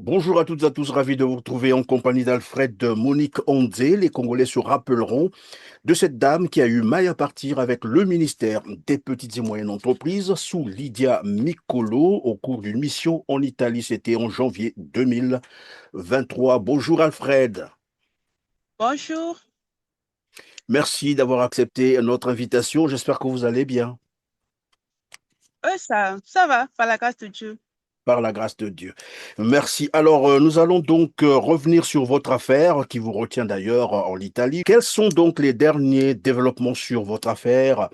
Bonjour à toutes et à tous, ravi de vous retrouver en compagnie d'Alfred Monique Ondé. Les Congolais se rappelleront de cette dame qui a eu maille à partir avec le ministère des Petites et Moyennes Entreprises sous Lydia Mikolo au cours d'une mission en Italie. C'était en janvier 2023. Bonjour Alfred. Bonjour. Merci d'avoir accepté notre invitation. J'espère que vous allez bien. Ça va, par la grâce de Dieu. Par la grâce de Dieu. Merci. Alors, nous allons donc revenir sur votre affaire qui vous retient d'ailleurs en Italie. Quels sont donc les derniers développements sur votre affaire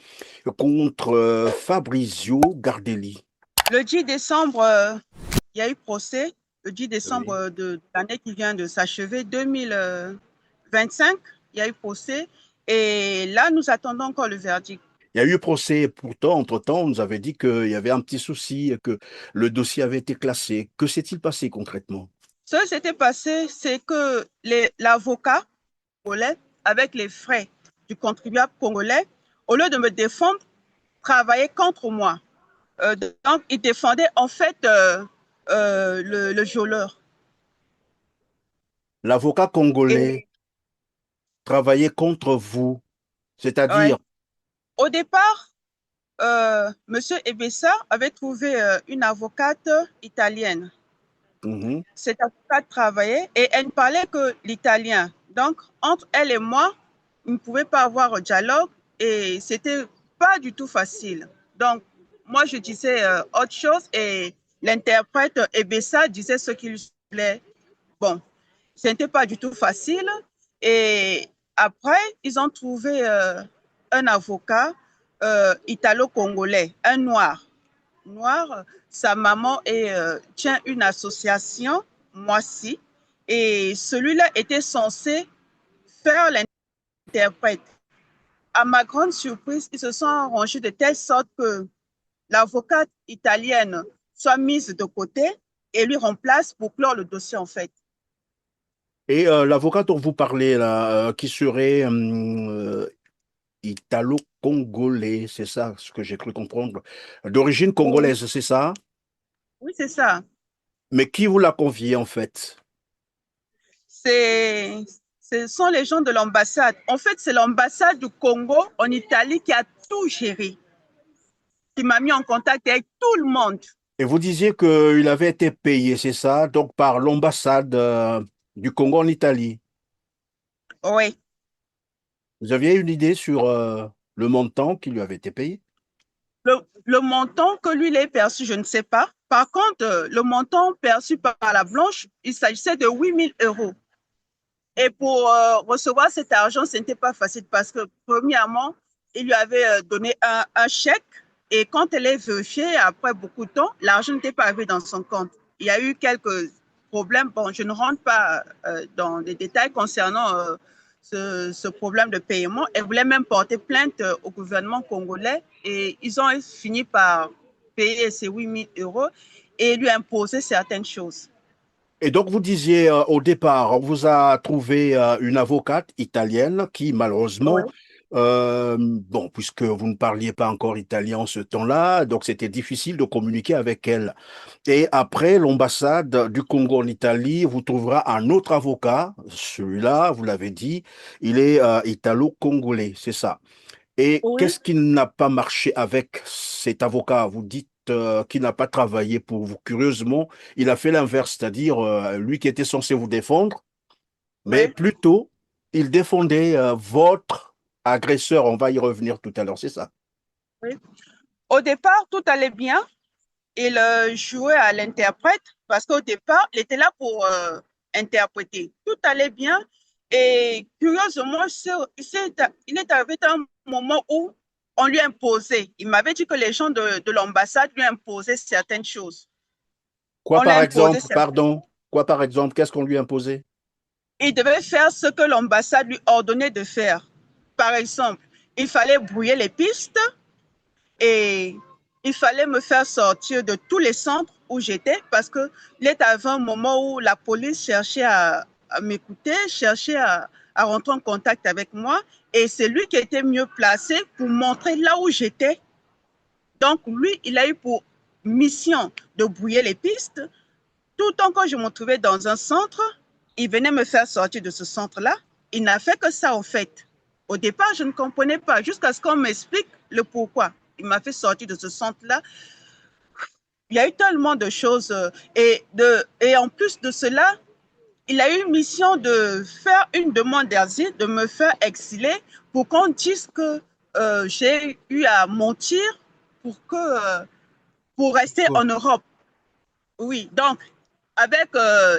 contre Fabrizio Gardelli? Le 10 décembre, il y a eu procès. Le 10 décembre Oui. de l'année qui vient de s'achever, 2025, il y a eu procès. Et là, nous attendons encore le verdict. Il y a eu procès, pourtant, entre-temps, on nous avait dit qu'il y avait un petit souci, que le dossier avait été classé. Que s'est-il passé concrètement? Ce qui s'était passé, c'est que l'avocat congolais, avec les frais du contribuable congolais, au lieu de me défendre, travaillait contre moi. Donc, il défendait en fait le violeur. L'avocat congolais Et travaillait contre vous, c'est-à-dire, ouais, au départ, Monsieur Ebessa avait trouvé une avocate italienne. mhm, Cette avocate travaillait et elle ne parlait que l'italien. Donc, entre elle et moi, il ne pouvait pas avoir un dialogue et c'était pas du tout facile. Donc, moi, je disais autre chose et l'interprète Ebessa disait ce qu'il voulait. Bon, ce n'était pas du tout facile. Et après, ils ont trouvé un avocat italo-congolais, un noir. Noir, sa maman tient une association, Moissy, et celui-là était censé faire l'interprète. À ma grande surprise, ils se sont arrangés de telle sorte que l'avocate italienne soit mise de côté et lui remplace pour clore le dossier en fait. et l'avocat dont vous parlez là, qui serait italo-congolais, c'est ça ce que j'ai cru comprendre. D'origine Oui, congolaise, c'est ça? oui, c'est ça. Mais qui vous l'a confié en fait? Ce sont les gens de l'ambassade. En fait, c'est l'ambassade du Congo en Italie qui a tout géré, qui m'a mis en contact avec tout le monde. Et vous disiez qu'il avait été payé, c'est ça? Donc par l'ambassade du Congo en Italie. Oui. Vous aviez une idée sur le montant qui lui avait été payé? Le montant que lui, il a perçu, je ne sais pas. Par contre, le montant perçu par la blanche, il s'agissait de 8 000 euros. Et pour recevoir cet argent, ce n'était pas facile parce que, premièrement, il lui avait donné un chèque et quand elle est vérifiée, après beaucoup de temps, l'argent n'était pas arrivé dans son compte. Il y a eu quelques problèmes. Bon, je ne rentre pas dans les détails concernant ce problème de paiement. Elle voulait même porter plainte au gouvernement congolais et ils ont fini par payer ces 8 000 euros et lui imposer certaines choses. Et donc, vous disiez au départ, on vous a trouvé une avocate italienne qui, malheureusement, Oui, bon, puisque vous ne parliez pas encore italien en ce temps-là, donc c'était difficile de communiquer avec elle. Et après, l'ambassade du Congo en Italie vous trouvera un autre avocat. Celui-là, vous l'avez dit, il est italo-congolais, c'est ça. Et oui. qu'est-ce qui n'a pas marché avec cet avocat? Vous dites qu'il n'a pas travaillé pour vous. Curieusement, il a fait l'inverse, c'est-à-dire lui qui était censé vous défendre, mais Oui. plutôt, il défendait votre agresseur. On va y revenir tout à l'heure, c'est ça. Oui. Au départ, tout allait bien. Il jouait à l'interprète parce qu'au départ, il était là pour interpréter. Tout allait bien. Et curieusement, il est arrivé à un moment où on lui imposait. Il m'avait dit que les gens de l'ambassade lui imposaient certaines choses. Quoi On lui par imposait exemple, certaines choses. pardon, quoi par exemple, qu'est-ce qu'on lui imposait? Il devait faire ce que l'ambassade lui ordonnait de faire. Par exemple, il fallait brouiller les pistes, et il fallait me faire sortir de tous les centres où j'étais parce qu'il est arrivé un moment où la police cherchait à m'écouter, cherchait à rentrer en contact avec moi et c'est lui qui était mieux placé pour montrer là où j'étais. Donc lui, il a eu pour mission de brouiller les pistes Tout le temps que je me trouvais dans un centre, il venait me faire sortir de ce centre-là. Il n'a fait que ça, en fait. Au départ, je ne comprenais pas, jusqu'à ce qu'on m'explique le pourquoi. Il m'a fait sortir de ce centre-là. Il y a eu tellement de choses. Et en plus de cela, il a eu une mission de faire une demande d'asile, de me faire exiler pour qu'on dise que j'ai eu à mentir pour rester en Europe. Oui, donc, avec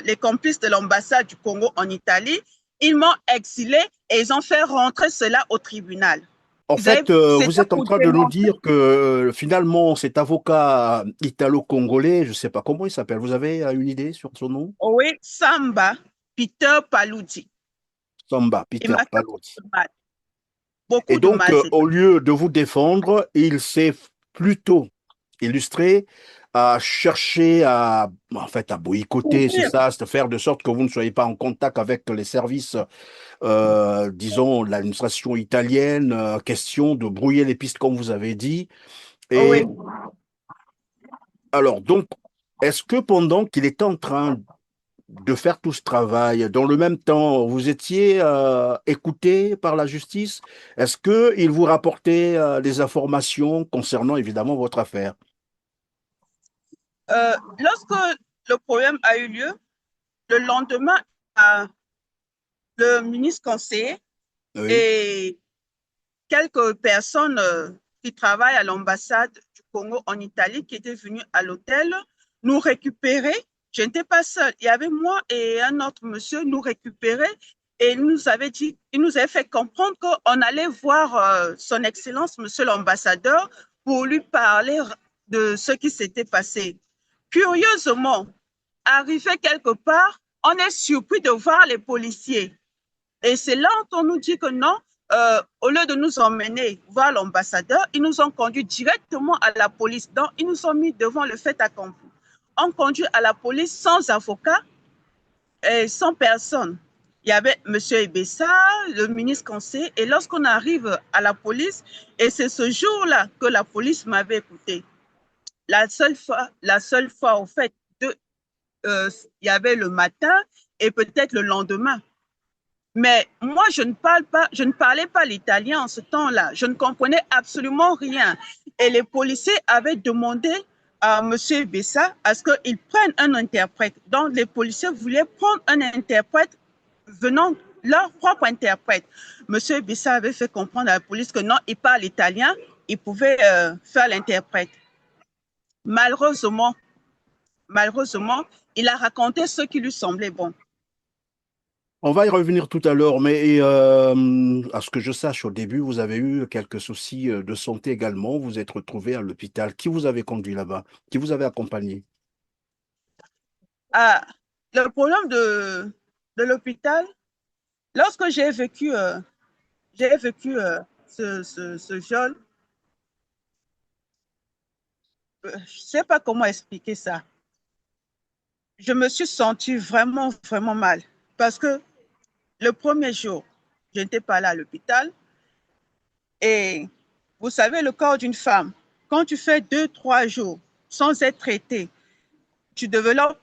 les complices de l'ambassade du Congo en Italie, ils m'ont exilé et ils ont fait rentrer cela au tribunal. En fait, vous C'était êtes en pour train de nous démontrer. dire que finalement, cet avocat italo-congolais, je ne sais pas comment il s'appelle, vous avez une idée sur son nom? Oui, Samba, Peter Paludi. Samba, Il Peter m'a fait Paloti. Et beaucoup de donc, mal. au lieu de vous défendre, il s'est plutôt illustré à chercher à, en fait, à boycotter, c'est ça, c'est faire de sorte que vous ne soyez pas en contact avec les services, disons, de l'administration italienne, question de brouiller les pistes, comme vous avez dit. Oui, Et alors, donc, est-ce que pendant qu'il était en train de faire tout ce travail, dans le même temps, vous étiez écouté par la justice? Est-ce qu'il vous rapportait des informations concernant évidemment votre affaire? lorsque le problème a eu lieu, le lendemain, le ministre conseiller Oui. et quelques personnes qui travaillent à l'ambassade du Congo en Italie qui étaient venues à l'hôtel nous récupérer. Je n'étais pas seule. Il y avait moi et un autre monsieur nous récupérer et il nous avait dit, il nous avait fait comprendre qu'on allait voir son Excellence, monsieur l'ambassadeur, pour lui parler de ce qui s'était passé. Curieusement, arrivé quelque part, on est surpris de voir les policiers. Et c'est là qu'on nous dit que non, au lieu de nous emmener voir l'ambassadeur, ils nous ont conduits directement à la police. Donc, ils nous ont mis devant le fait accompli. On conduit à la police sans avocat et sans personne. Il y avait M. Ebessa, le ministre conseiller, et lorsqu'on arrive à la police, et c'est ce jour-là que la police m'avait écouté. La seule fois, au fait, il y avait le matin et peut-être le lendemain. Mais moi, je ne parlais pas l'italien en ce temps-là. Je ne comprenais absolument rien. Et les policiers avaient demandé à M. Bessa à ce qu'il prenne un interprète. Donc, les policiers voulaient prendre un interprète venant leur propre interprète. M. Bessa avait fait comprendre à la police que non, il parle italien, il pouvait faire l'interprète. Malheureusement, malheureusement, il a raconté ce qui lui semblait bon. On va y revenir tout à l'heure, mais à ce que je sache, au début, vous avez eu quelques soucis de santé également. Vous êtes retrouvé à l'hôpital. Qui vous avait conduit là-bas? Qui vous avait accompagné? Ah, le problème de l'hôpital, lorsque j'ai vécu ce viol, je ne sais pas comment expliquer ça. Je me suis sentie vraiment, vraiment mal. Parce que le premier jour, je n'étais pas là à l'hôpital. Et vous savez, le corps d'une femme, quand tu fais 2, 3 jours sans être traité, tu développes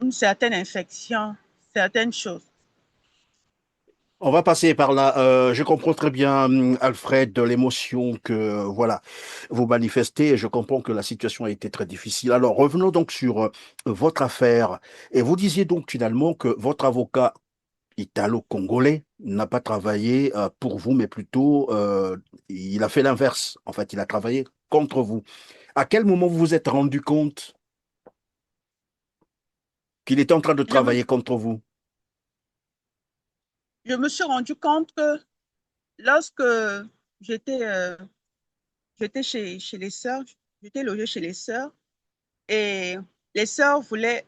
une certaine infection, certaines choses. On va passer par là. Je comprends très bien, Alfred, de l'émotion que voilà vous manifestez. Et je comprends que la situation a été très difficile. Alors revenons donc sur votre affaire. Et vous disiez donc finalement que votre avocat italo-congolais n'a pas travaillé pour vous, mais plutôt il a fait l'inverse. En fait, il a travaillé contre vous. À quel moment vous vous êtes rendu compte qu'il était en train de Je me, travailler contre vous? je me suis rendu compte que lorsque j'étais j'étais chez les sœurs, j'étais logée chez les sœurs et les sœurs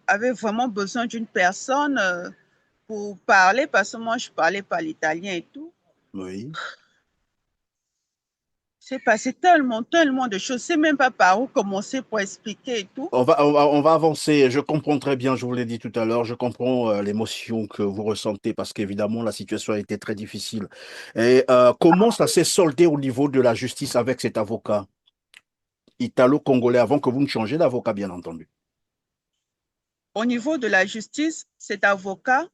avaient vraiment besoin d'une personne pour parler parce que moi, je ne parlais pas l'italien et tout. Oui. C'est passé tellement, tellement de choses. Je ne sais même pas par où commencer pour expliquer et tout. On va avancer. Je comprends très bien, je vous l'ai dit tout à l'heure, je comprends l'émotion que vous ressentez parce qu'évidemment, la situation a été très difficile. Et comment ça s'est soldé au niveau de la justice avec cet avocat italo-congolais avant que vous ne changiez d'avocat, bien entendu? Au niveau de la justice, cet avocat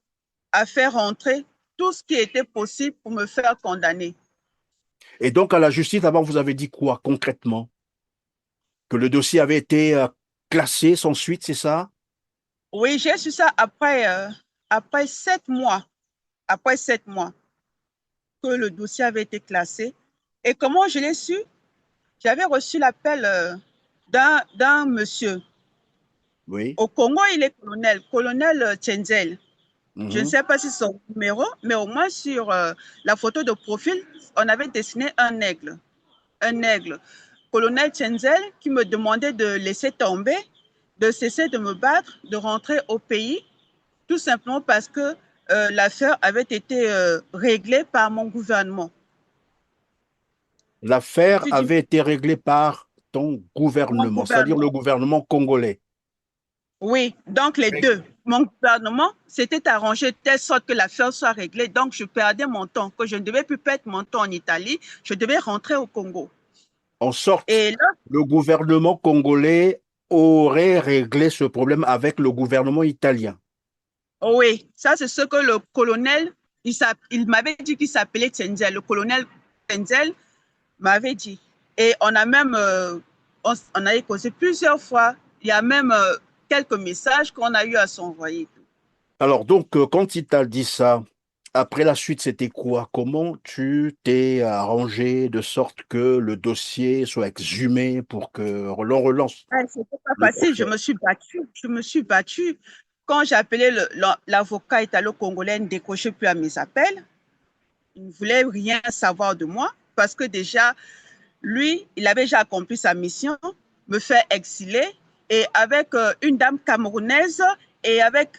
a fait rentrer tout ce qui était possible pour me faire condamner. Et donc, à la justice, avant, vous avez dit quoi concrètement? Que le dossier avait été classé sans suite, c'est ça? Oui, j'ai su ça après 7 mois. Après 7 mois que le dossier avait été classé. Et comment je l'ai su? J'avais reçu l'appel d'un monsieur. Oui. Au Congo, il est colonel Tchenzel. Je ne Mhm. sais pas si c'est son numéro, mais au moins sur la photo de profil, on avait dessiné un aigle. Un aigle. Colonel Tchenzel qui me demandait de laisser tomber, de cesser de me battre, de rentrer au pays, tout simplement parce que l'affaire avait été réglée par mon gouvernement. Je L'affaire suis dit, avait été réglée par ton mon gouvernement, c'est-à-dire le gouvernement. gouvernement congolais. Oui, donc les Oui. deux. Mon gouvernement s'était arrangé de telle sorte que l'affaire soit réglée. Donc, je perdais mon temps, que je ne devais plus perdre mon temps en Italie. Je devais rentrer au Congo. En sorte, Et là, le gouvernement congolais aurait réglé ce problème avec le gouvernement italien. oui, ça, c'est ce que le colonel, il m'avait dit qu'il s'appelait Tzenzel. Le colonel Tzenzel m'avait dit. Et on a même, on a causé plusieurs fois. Il y a même quelques messages qu'on a eu à s'envoyer. Alors, donc, quand il t'a dit ça, après la suite, c'était quoi? Comment tu t'es arrangé de sorte que le dossier soit exhumé pour que l'on relance Ouais, c'était pas le facile, je procès? me suis battue. Je me suis battue. Quand j'ai appelé l'avocat italo-congolais, il ne décrochait plus à mes appels. Il ne voulait rien savoir de moi parce que déjà, lui, il avait déjà accompli sa mission, me faire exiler, et avec une dame camerounaise et avec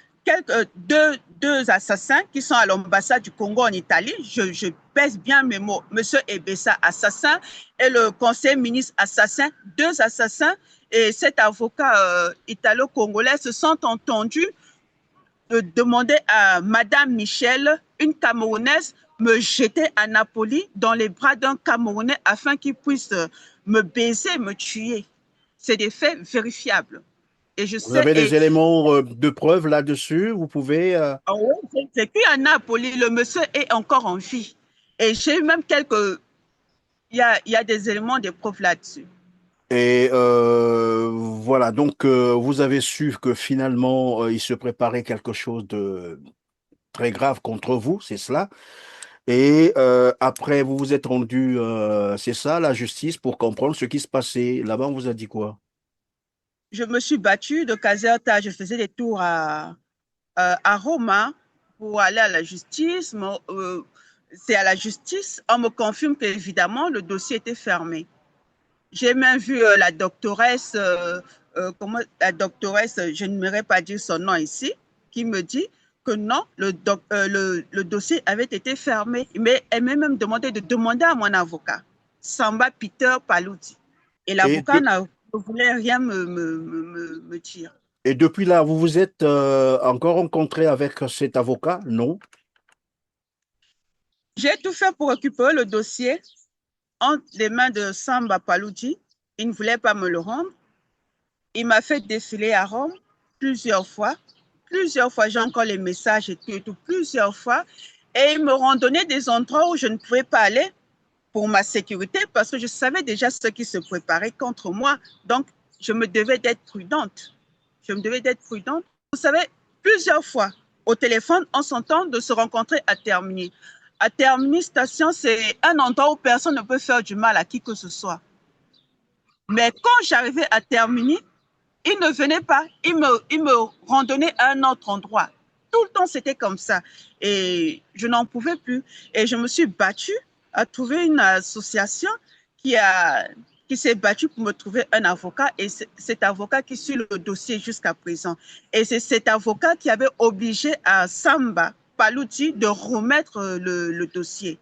deux assassins qui sont à l'ambassade du Congo en Italie. Je pèse bien mes mots. Monsieur Ebessa, assassin, et le conseiller ministre, assassin, deux assassins. Et cet avocat italo-congolais se sont entendus de demander à Madame Michel, une Camerounaise, me jeter à Napoli dans les bras d'un Camerounais afin qu'il puisse me baiser, me tuer. C'est des faits vérifiables. Et je Vous sais, avez et des éléments de preuve là-dessus? Vous pouvez... oh, j'ai vécu à Napoli, le monsieur est encore en vie. Et j'ai eu même quelques, il y a des éléments de preuve là-dessus. Et voilà, donc vous avez su que finalement, il se préparait quelque chose de très grave contre vous, c'est cela. Et après, vous vous êtes rendu, c'est ça, à la justice pour comprendre ce qui se passait. Là-bas, on vous a dit quoi? Je me suis battue de Caserta, je faisais des tours à Rome hein, pour aller à la justice. C'est à la justice, on me confirme qu'évidemment, le dossier était fermé. J'ai même vu la doctoresse, la doctoresse, je n'aimerais pas dire son nom ici, qui me dit que non, le dossier avait été fermé. Mais elle m'a même demandé de demander à mon avocat, Samba Peter Palouti. Et Et, l'avocat ne voulait rien me dire. et depuis là, vous vous êtes encore rencontré avec cet avocat? Non? J'ai tout fait pour récupérer le dossier entre les mains de Samba Palouti. Il ne voulait pas me le rendre. Il m'a fait défiler à Rome plusieurs fois. Plusieurs fois, j'ai encore les messages et tout, plusieurs fois. Et ils me randonnaient des endroits où je ne pouvais pas aller pour ma sécurité parce que je savais déjà ce qui se préparait contre moi. Donc, je me devais d'être prudente. Je me devais d'être prudente. Vous savez, plusieurs fois, au téléphone, on s'entend de se rencontrer à Termini. À Termini Station, c'est un endroit où personne ne peut faire du mal à qui que ce soit. Mais quand j'arrivais à Termini, il ne venait pas, il me randonnait à un autre endroit. Tout le temps, c'était comme ça. Et je n'en pouvais plus. Et je me suis battue à trouver une association qui, qui s'est battue pour me trouver un avocat. Et c'est cet avocat qui suit le dossier jusqu'à présent. Et c'est cet avocat qui avait obligé à Samba Palouti de remettre le dossier.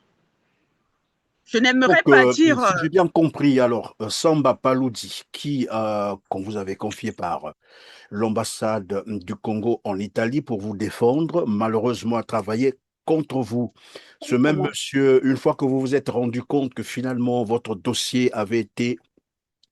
Je Donc, n'aimerais pas dire si j'ai bien compris, alors, Samba Paloudi, qui, qu'on vous avait confié par l'ambassade du Congo en Italie pour vous défendre, malheureusement a travaillé contre vous. Ce même comment. monsieur, une fois que vous vous êtes rendu compte que finalement votre dossier avait été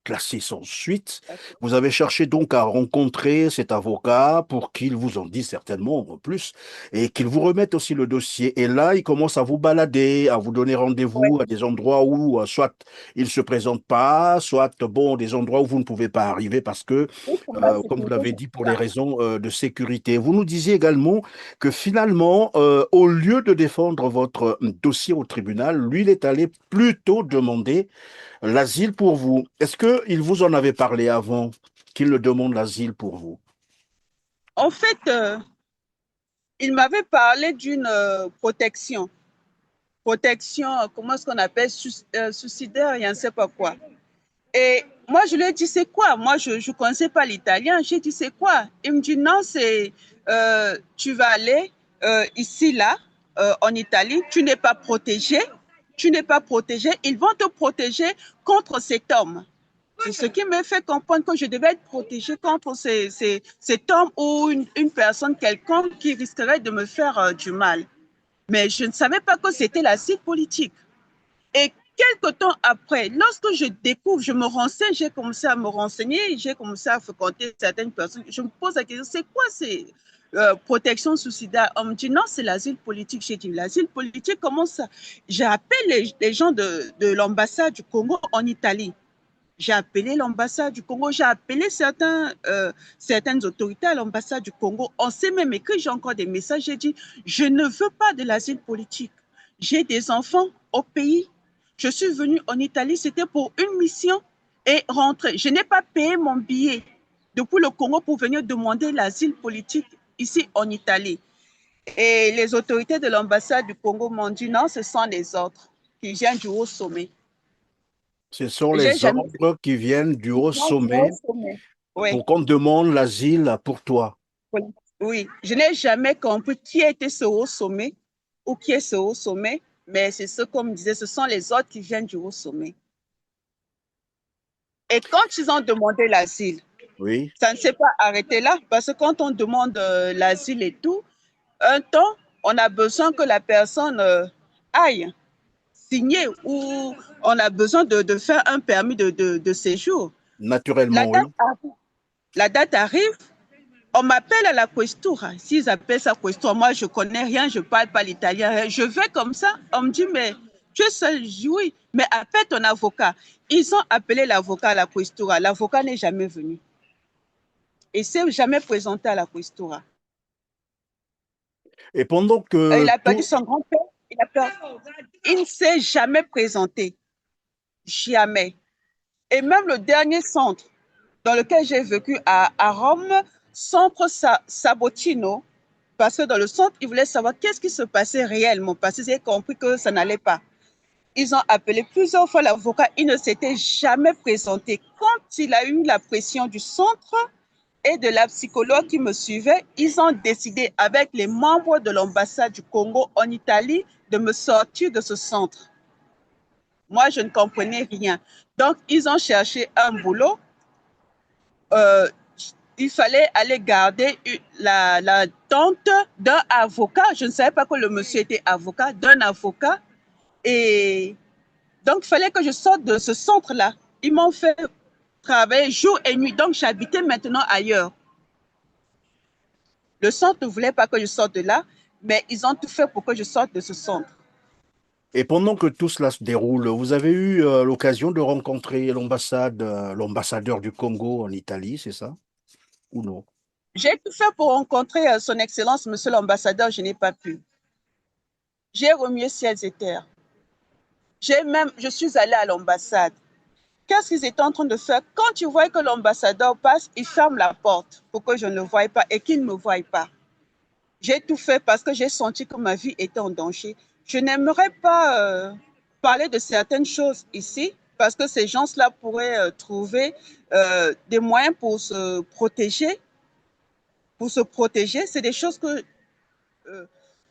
classé sans suite. D'accord. Vous avez cherché donc à rencontrer cet avocat pour qu'il vous en dise certainement plus et qu'il vous remette aussi le dossier. Et là, il commence à vous balader, à vous donner Ouais. rendez-vous à des endroits où soit il ne se présente pas, soit bon, des endroits où vous ne pouvez pas arriver parce que, Oui, pour la comme vous sécurité, l'avez c'est dit, pour les ça. raisons de sécurité. Vous nous disiez également que finalement, au lieu de défendre votre dossier au tribunal, lui, il est allé plutôt demander l'asile pour vous. Est-ce qu'il vous en avait parlé avant qu'il ne demande l'asile pour vous? En fait, il m'avait parlé d'une protection. Protection, comment est-ce qu'on appelle, suicidaire, je ne sais pas quoi. Et moi, je lui ai dit, c'est quoi? Moi, je ne connaissais pas l'italien. J'ai dit, c'est quoi? Il me dit, non, c'est, tu vas aller ici, là, en Italie, tu n'es pas protégé. Tu n'es pas protégé. Ils vont te protéger contre cet homme. C'est ce qui me fait comprendre que je devais être protégée contre cet homme ou une personne quelconque qui risquerait de me faire du mal. Mais je ne savais pas que c'était l'asile politique. Et quelque temps après, lorsque je découvre, je me renseigne, j'ai commencé à me renseigner, j'ai commencé à fréquenter certaines personnes. Je me pose la question, c'est quoi ces protections suicidaires? On me dit non, c'est l'asile politique. J'ai dit l'asile politique, comment ça? J'ai appelé les gens de l'ambassade du Congo en Italie. J'ai appelé l'ambassade du Congo, j'ai appelé certaines autorités à l'ambassade du Congo. On s'est même écrit, j'ai encore des messages, j'ai dit, je ne veux pas de l'asile politique. J'ai des enfants au pays. Je suis venue en Italie, c'était pour une mission et rentrer. Je n'ai pas payé mon billet depuis le Congo pour venir demander l'asile politique ici en Italie. Et les autorités de l'ambassade du Congo m'ont dit, non, ce sont les autres qui viennent du haut sommet. Ce sont J'ai les jamais ordres qui viennent du haut sommet sommet. Oui, pour qu'on demande l'asile pour toi. oui, oui. Je n'ai jamais compris qui était ce haut sommet ou qui est ce haut sommet, mais c'est ce qu'on me disait, ce sont les autres qui viennent du haut sommet. Et quand ils ont demandé l'asile, Oui, ça ne s'est pas arrêté là, parce que quand on demande l'asile et tout, un temps, on a besoin que la personne aille signer ou on a besoin de faire un permis de séjour. La naturellement, date, oui. la date arrive, on m'appelle à la questura. S'ils appellent ça questura, moi je connais rien, je ne parle pas l'italien. Je vais comme ça, on me dit, mais tu es seul? Je dis oui, mais appelle ton avocat. Ils ont appelé l'avocat à la questura. L'avocat n'est jamais venu. Il ne s'est jamais présenté à la questura. Et pendant Il que a perdu tout, son grand-père. Il ne s'est jamais présenté. Jamais. Et même le dernier centre dans lequel j'ai vécu à Rome, centre Sabotino, parce que dans le centre, ils voulaient savoir qu'est-ce qui se passait réellement, parce qu'ils avaient compris que ça n'allait pas. Ils ont appelé plusieurs fois l'avocat, il ne s'était jamais présenté. Quand il a eu la pression du centre et de la psychologue qui me suivait, ils ont décidé avec les membres de l'ambassade du Congo en Italie de me sortir de ce centre. Moi, je ne comprenais rien. Donc, ils ont cherché un boulot. Euh, il fallait aller garder la tante d'un avocat. Je ne savais pas que le monsieur était avocat, d'un avocat. Et donc, il fallait que je sorte de ce centre-là. Ils m'ont fait travailler jour et nuit. Donc, j'habitais maintenant ailleurs. Le centre ne voulait pas que je sorte de là, mais ils ont tout fait pour que je sorte de ce centre. et pendant que tout cela se déroule, vous avez eu l'occasion de rencontrer l'ambassadeur du Congo en Italie, c'est ça? Ou non? J'ai tout fait pour rencontrer son Excellence, Monsieur l'ambassadeur, je n'ai pas pu. J'ai remué ciels et terres. Je suis allée à l'ambassade. Qu'est-ce qu'ils étaient en train de faire? Quand tu vois que l'ambassadeur passe, il ferme la porte pour que je ne le voie pas et qu'il ne me voie pas. J'ai tout fait parce que j'ai senti que ma vie était en danger. Je n'aimerais pas parler de certaines choses ici parce que ces gens-là pourraient trouver des moyens pour se protéger. Pour se protéger, c'est des choses euh,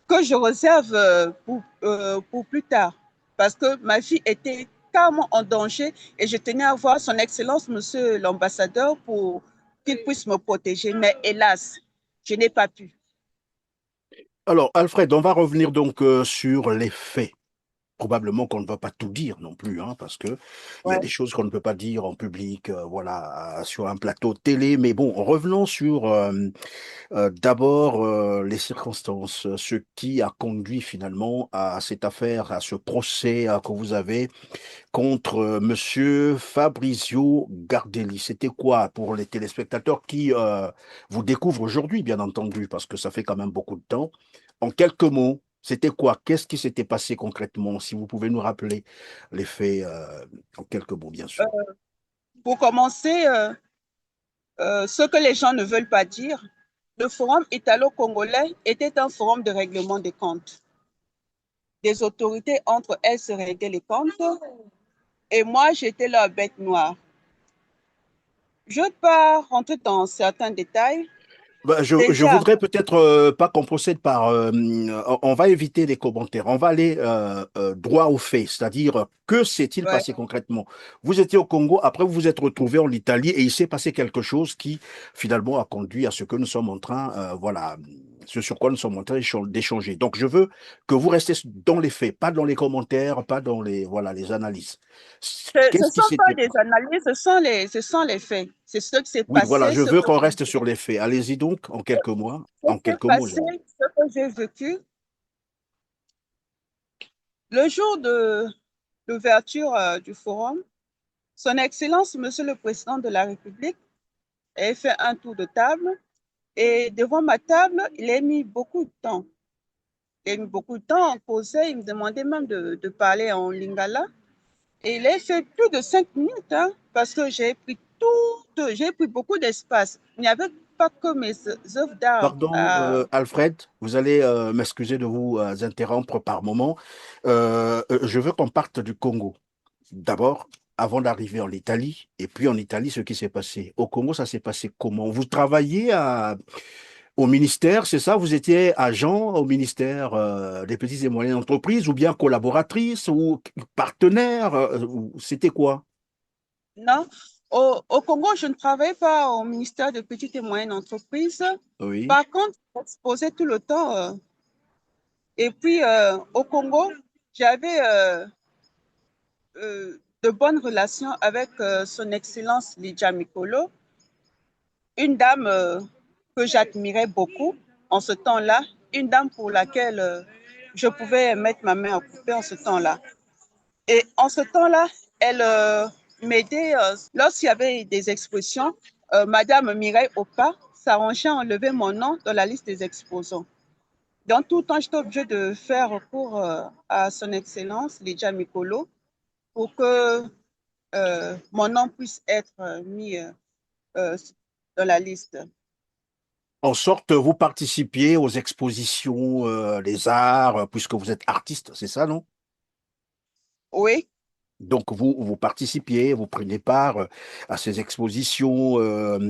que je réserve pour plus tard parce que ma vie était carrément en danger et je tenais à voir son Excellence, Monsieur l'ambassadeur, pour qu'il puisse me protéger. Mais hélas, je n'ai pas pu. Alors, Alfred, on va revenir donc sur les faits. probablement qu'on ne va pas tout dire non plus, hein, parce que il y a des Ouais. choses qu'on ne peut pas dire en public, voilà, sur un plateau de télé. Mais bon, revenons sur d'abord les circonstances, ce qui a conduit finalement à cette affaire, à ce procès que vous avez contre Monsieur Fabrizio Gardelli. C'était quoi pour les téléspectateurs qui vous découvrent aujourd'hui, bien entendu, parce que ça fait quand même beaucoup de temps. En quelques mots, c'était quoi? Qu'est-ce qui s'était passé concrètement? Si vous pouvez nous rappeler les faits en quelques mots, bien sûr. Pour commencer, ce que les gens ne veulent pas dire, le forum italo-congolais était un forum de règlement des comptes. Des autorités entre elles se réglaient les comptes et moi, j'étais leur bête noire. Je ne vais pas rentrer dans certains détails. Bah, je Déjà, voudrais peut-être pas qu'on procède par. On va éviter les commentaires. On va aller droit au fait, c'est-à-dire que s'est-il ouais, passé concrètement? Vous étiez au Congo, après vous vous êtes retrouvé en Italie et il s'est passé quelque chose qui finalement a conduit à ce que nous sommes en train, voilà, ce sur quoi nous sommes en train d'échanger. Donc je veux que vous restez dans les faits, pas dans les commentaires, pas dans les, voilà, les analyses. ce ne Qu'est-ce qui sont pas s'était des passé? analyses, ce sont les faits. C'est ce qui s'est Oui, voilà, passé, je ce veux que qu'on j'ai reste sur les faits. Allez-y donc, en quelques mots, ce en qui s'est quelques mots, passé, j'aime. ce que j'ai vécu. Le jour de l'ouverture du forum, Son Excellence, Monsieur le Président de la République, a fait un tour de table et devant ma table, il a mis beaucoup de temps. Il a mis beaucoup de temps, on causait, il me demandait même de parler en lingala. Et il a fait plus de 5 minutes, hein, parce que j'ai pris beaucoup d'espace. Il n'y avait pas que mes œuvres d'art. Pardon, Alfred, vous allez m'excuser de vous interrompre par moment. Je veux qu'on parte du Congo. D'abord, avant d'arriver en Italie, et puis en Italie, ce qui s'est passé. Au Congo, ça s'est passé comment? Vous travailliez au ministère, c'est ça? Vous étiez agent au ministère des petites et moyennes entreprises, ou bien collaboratrice, ou partenaire? C'était quoi? Non, au Congo, je ne travaille pas au ministère de Petites et Moyennes Entreprises. Oui. Par contre, j'exposais tout le temps. Et puis, au Congo, j'avais de bonnes relations avec Son Excellence Lydia Mikolo, une dame que j'admirais beaucoup en ce temps-là, une dame pour laquelle je pouvais mettre ma main à couper en ce temps-là. Et en ce temps-là, elle m'aidait lorsqu'il y avait des expositions. Madame Mireille Opa s'arrangeait à enlever mon nom dans la liste des exposants. Donc, tout le temps, j'étais obligée de faire recours à son Excellence, Lydia Mikolo, pour que mon nom puisse être mis euh, dans la liste. En sorte, vous participiez aux expositions, les arts, puisque vous êtes artiste, c'est ça, non? Oui, Donc, vous participiez, vous preniez part à ces expositions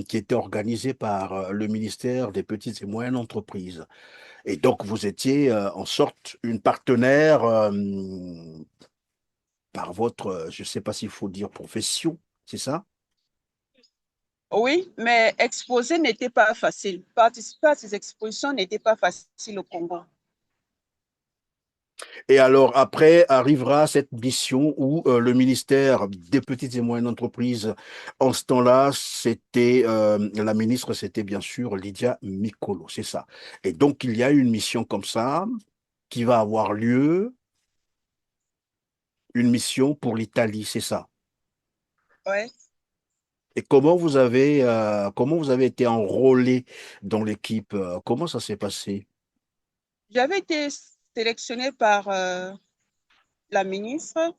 qui étaient organisées par le ministère des Petites et Moyennes Entreprises. Et donc, vous étiez en sorte une partenaire par votre, je ne sais pas s'il faut dire profession, c'est ça? oui, mais exposer n'était pas facile. Participer à ces expositions n'était pas facile au Congo. Et alors, après arrivera cette mission où le ministère des Petites et Moyennes Entreprises, en ce temps-là, c'était, la ministre, c'était bien sûr Lydia Mikolo, c'est ça. Et donc, il y a une mission comme ça qui va avoir lieu, une mission pour l'Italie, c'est ça. Ouais. Et comment vous avez été enrôlé dans l'équipe? Comment ça s'est passé? J'avais été sélectionnée par la ministre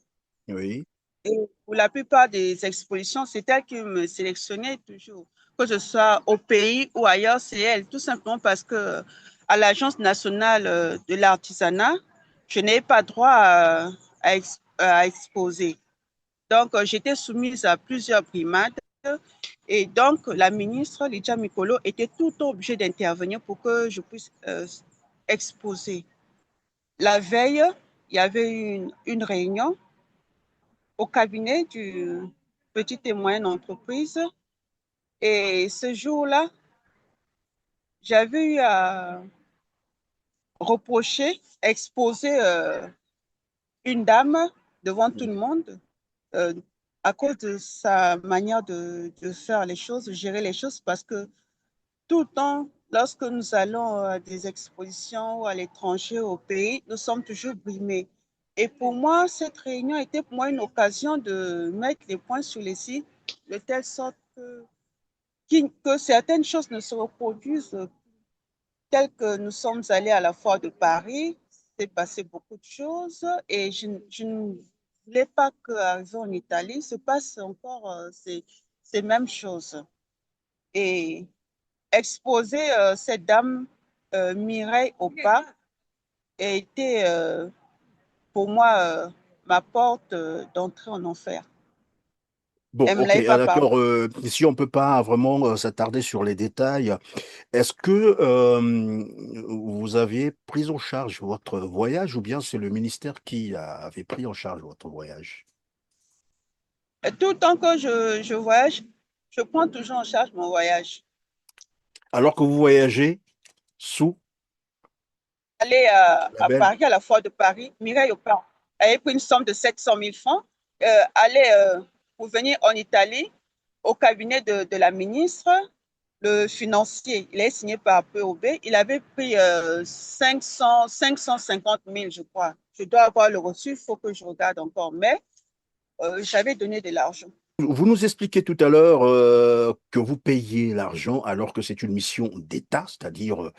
Oui. et pour la plupart des expositions, c'est elle qui me sélectionnait toujours. Que ce soit au pays ou ailleurs, c'est elle. Tout simplement parce que à l'Agence nationale de l'artisanat, je n'ai pas droit à exposer. Donc, j'étais soumise à plusieurs primades. Et donc, la ministre, Lydia Mikolo, était tout obligée d'intervenir pour que je puisse exposer. La veille, il y avait une réunion au cabinet du Petite et Moyenne Entreprise. Et ce jour-là, j'avais eu à reprocher, exposer une dame devant tout le monde euh, à cause de sa manière de faire les choses, de gérer les choses, parce que tout le temps, lorsque nous allons à des expositions ou à l'étranger, au pays, nous sommes toujours brimés. Et pour moi, cette réunion était pour moi une occasion de mettre les points sur les i, de telle sorte que certaines choses ne se reproduisent, telles que nous sommes allés à la foire de Paris, s'est passé beaucoup de choses et je ne voulais pas qu'arrivé en Italie se passe encore ces mêmes choses. Et exposer cette dame Mireille Opa a été pour moi ma porte d'entrée en enfer. Bon, Elle ne me ok, l'avait pas pardonné. d'accord. Si on peut pas vraiment s'attarder sur les détails, est-ce que vous aviez pris en charge votre voyage ou bien c'est le ministère qui avait pris en charge votre voyage? Et tout le temps que je voyage, je prends toujours en charge mon voyage. Alors que vous voyagez sous Aller la à belle. Paris, à la foire de Paris, Mireille Opa avait pris une somme de 700 000 francs, aller pour venir en Italie au cabinet de la ministre, le financier, il est signé par POB, il avait pris 550 000, je crois. Je dois avoir le reçu, il faut que je regarde encore, mais j'avais donné de l'argent. Vous nous expliquez tout à l'heure que vous payez l'argent alors que c'est une mission d'État, c'est-à-dire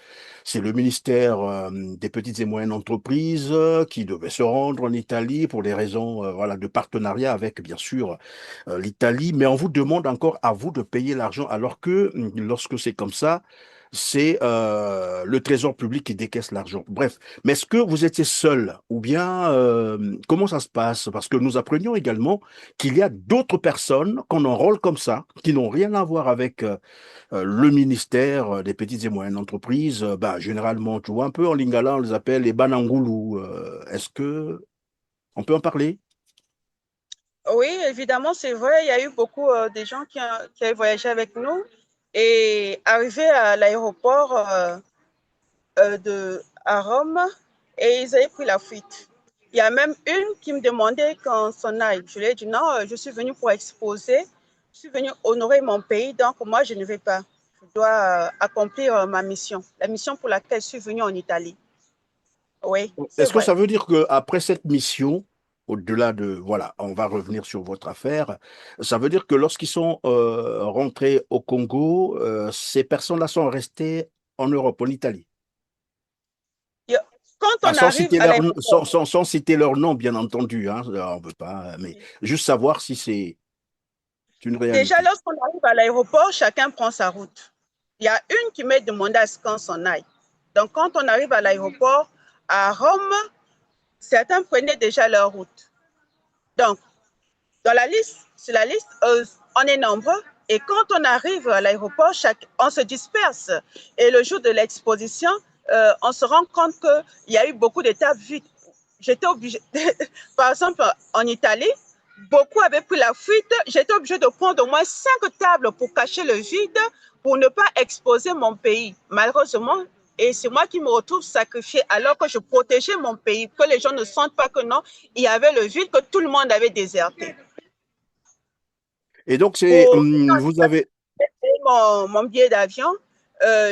c'est le ministère des petites et moyennes entreprises qui devait se rendre en Italie pour des raisons voilà, de partenariat avec bien sûr l'Italie, mais on vous demande encore à vous de payer l'argent alors que lorsque c'est comme ça, c'est le trésor public qui décaisse l'argent. Bref, mais est-ce que vous étiez seul ou bien comment ça se passe? Parce que nous apprenions également qu'il y a d'autres personnes qu'on enrôle comme ça, qui n'ont rien à voir avec le ministère des petites et moyennes entreprises. Bah, généralement, tu vois, un peu en lingala, on les appelle les banangoulous. Est-ce que on peut en parler? Oui, évidemment, c'est vrai, il y a eu beaucoup de gens qui avaient voyagé avec nous et arrivé à l'aéroport à Rome et ils avaient pris la fuite. Il y a même une qui me demandait qu'on s'en aille. Je lui ai dit non, je suis venue pour exposer, je suis venue honorer mon pays, donc moi je ne vais pas. Je dois accomplir ma mission, la mission pour laquelle je suis venue en Italie. Oui, c'est Est-ce que vrai. ça veut dire qu'après cette mission, au-delà de, voilà, on va revenir sur votre affaire, ça veut dire que lorsqu'ils sont rentrés au Congo, ces personnes-là sont restées en Europe, en Italie? Quand Ah, on arrive à l'aéroport, sans citer leur nom, bien entendu, hein, on ne veut pas, mais juste savoir si c'est une déjà réalité. lorsqu'on arrive à l'aéroport, chacun prend sa route. Il y a une qui m'a demandé à ce qu'on s'en aille. Donc quand on arrive à l'aéroport, à Rome, certains prenaient déjà leur route. Donc, dans la liste, sur la liste, on est nombreux. Et quand on arrive à l'aéroport, on se disperse. Et le jour de l'exposition, on se rend compte qu'il y a eu beaucoup d'étapes vides. J'étais obligée, par exemple, en Italie, beaucoup avaient pris la fuite. J'étais obligée de prendre au moins 5 tables pour cacher le vide, pour ne pas exposer mon pays. Malheureusement, et c'est moi qui me retrouve sacrifiée alors que je protégeais mon pays, que les gens ne sentent pas que non, il y avait le vide, que tout le monde avait déserté. Et donc, Pour vous avez, payer mon billet d'avion,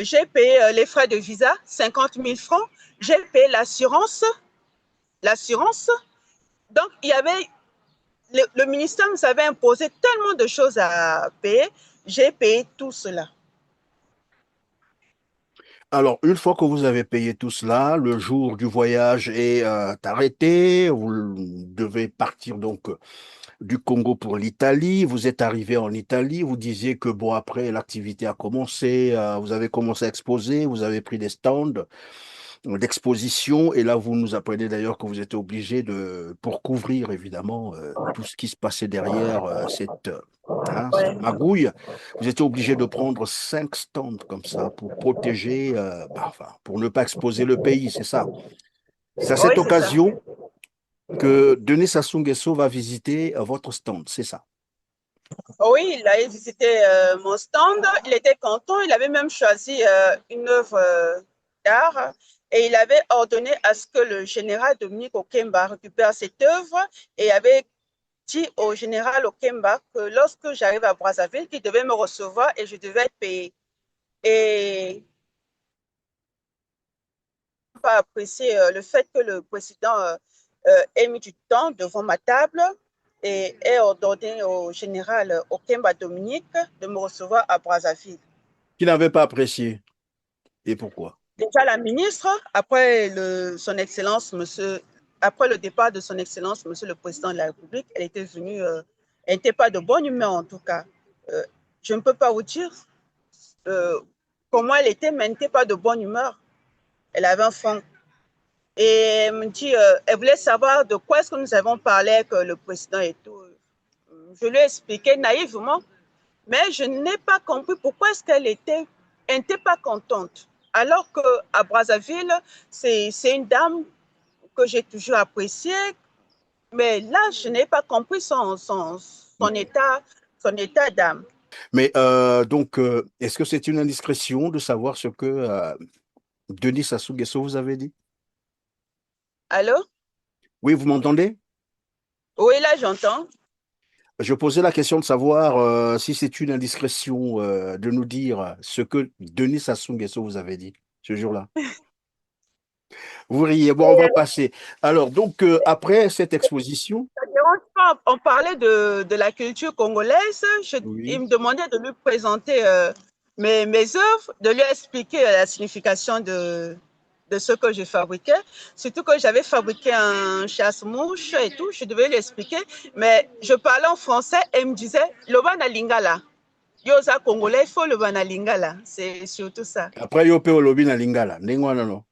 j'ai payé les frais de visa, 50 000 francs. J'ai payé l'assurance. L'assurance. Donc, il y avait le ministère nous avait imposé tellement de choses à payer. J'ai payé tout cela. alors, une fois que vous avez payé tout cela, le jour du voyage est arrêté, vous devez partir donc du Congo pour l'Italie, vous êtes arrivé en Italie, vous disiez que bon, après l'activité a commencé, vous avez commencé à exposer, vous avez pris des stands d'exposition, et là vous nous apprenez d'ailleurs que vous êtes obligé de, pour couvrir évidemment tout ce qui se passait derrière cette Ouais. magouille, vous étiez obligé de prendre 5 stands comme ça pour protéger, enfin, pour ne pas exposer le pays, c'est ça. C'est à Oui, cette c'est ça. occasion que Denis Sassou Nguesso va visiter votre stand, c'est ça. Oui, il a visité mon stand. Il était content. Il avait même choisi une œuvre d'art Et il avait ordonné à ce que le général Dominique Okemba récupère cette œuvre et avait dit au général Okemba que lorsque j'arrive à Brazzaville, qu'il devait me recevoir et je devais être payé. Et pas apprécié le fait que le président ait mis du temps devant ma table et ait ordonné au général Okemba Dominique de me recevoir à Brazzaville. Qui n'avait pas apprécié. Et pourquoi? Déjà la ministre, après son excellence, après le départ de son excellence, monsieur le président de la République, elle était venue, elle n'était pas de bonne humeur en tout cas. Euh, je ne peux pas vous dire comment elle était, mais elle n'était pas de bonne humeur. Elle avait un fond. Et elle me dit, elle voulait savoir de quoi est-ce que nous avons parlé avec le président et tout. Je lui ai expliqué naïvement, mais je n'ai pas compris pourquoi est-ce elle n'était pas contente. Alors qu'à Brazzaville, c'est une dame que j'ai toujours appréciée, mais là, je n'ai pas compris son état d'âme. Mais donc, est-ce que c'est une indiscrétion de savoir ce que Denis Sassou Nguesso vous avait dit? Allô? Oui, vous m'entendez? Oui, là, j'entends. Je posais la question de savoir si c'est une indiscrétion de nous dire ce que Denis Sassou Nguesso vous avait dit ce jour-là. Vous riez, bon, on va passer. Alors, donc, après cette exposition, Ça ne dérange pas. On parlait de la culture congolaise. Il oui, me demandait de lui présenter mes œuvres, de lui expliquer la signification de ce que je fabriquais. Surtout que j'avais fabriqué un chasse-mouche et tout. Je devais lui expliquer. Mais je parlais en français et il me disait Loba na lingala. Yosa congolais, il faut le na lingala. C'est surtout ça. après, yo pe olobi na lingala, ndenge wana no.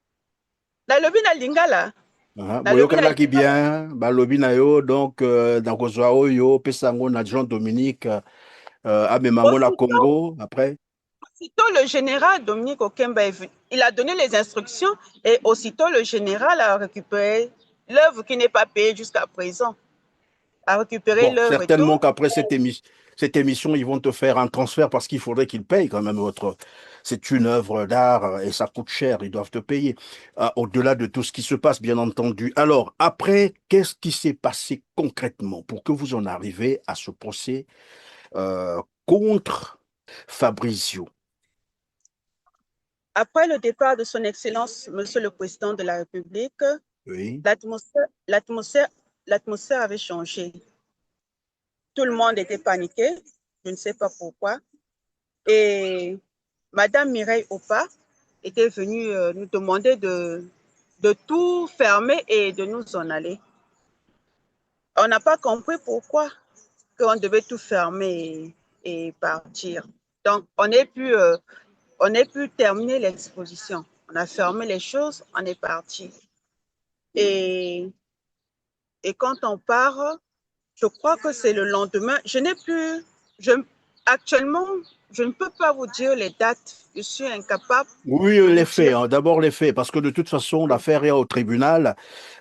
Na lobi na lingala. Na lobi na Boyokangaki lingala. bien, balobi na yo, donc, nakozwa oyo, pesa yango na Jean Dominique, amema yango na Aussitôt, Congo, après. aussitôt, le général Dominique Okemba est venu. Il a donné les instructions et aussitôt le général a récupéré l'œuvre qui n'est pas payée jusqu'à présent. A récupéré Bon, l'œuvre et tout. certainement qu'après cette émission, ils vont te faire un transfert parce qu'il faudrait qu'ils payent quand même votre. C'est une œuvre d'art et ça coûte cher, ils doivent te payer. Au-delà de tout ce qui se passe, bien entendu. Alors, après, qu'est-ce qui s'est passé concrètement pour que vous en arrivez à ce procès contre Fabrizio? Après le départ de son Excellence, Monsieur le Président de la République, Oui. l'atmosphère, l'atmosphère avait changé. Tout le monde était paniqué, je ne sais pas pourquoi. Et Madame Mireille Opa était venue nous demander de tout fermer et de nous en aller. On n'a pas compris pourquoi on devait tout fermer et partir. Donc, on est pu terminer l'exposition. On a fermé les choses, on est parti. Et, et quand on part, je crois que c'est le lendemain. Je n'ai plus, actuellement, je ne peux pas vous dire les dates. Je suis incapable Oui, de les vous faits, dire. hein. D'abord les faits, parce que de toute façon, l'affaire est au tribunal.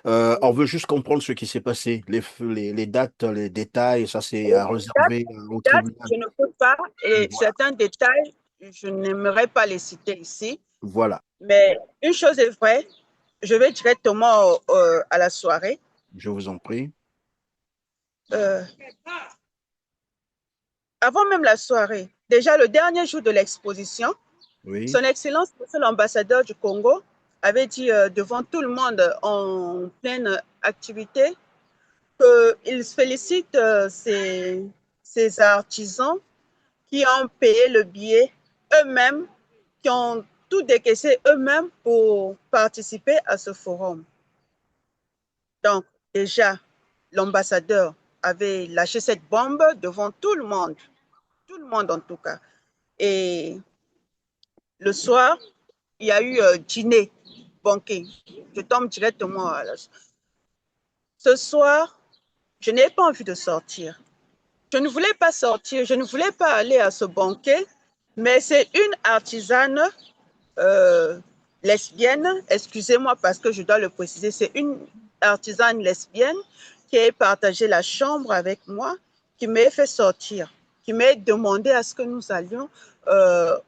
On veut juste comprendre ce qui s'est passé. Les dates, les détails, ça c'est à réserver au Les dates, tribunal. je ne peux pas. Et Voilà. certains détails, je n'aimerais pas les citer ici. Voilà, Mais une chose est vraie, je vais directement à la soirée. je vous en prie. Euh, Avant même la soirée, déjà le dernier jour de l'exposition, Oui. Son Excellence, Monsieur l'ambassadeur du Congo, avait dit devant tout le monde en pleine activité qu'il félicite ces artisans qui ont payé le billet eux-mêmes, qui ont tout décaissé eux-mêmes pour participer à ce forum. Donc, déjà, l'ambassadeur avait lâché cette bombe devant tout le monde en tout cas. Et le soir, il y a eu dîner, banquet. Je tombe directement à la... Ce soir, je n'ai pas envie de sortir. Je ne voulais pas sortir, je ne voulais pas aller à ce banquet, mais c'est une artisane lesbienne, excusez-moi parce que je dois le préciser, c'est une artisane lesbienne qui a partagé la chambre avec moi, qui m'a fait sortir, qui m'a demandé à ce que nous allions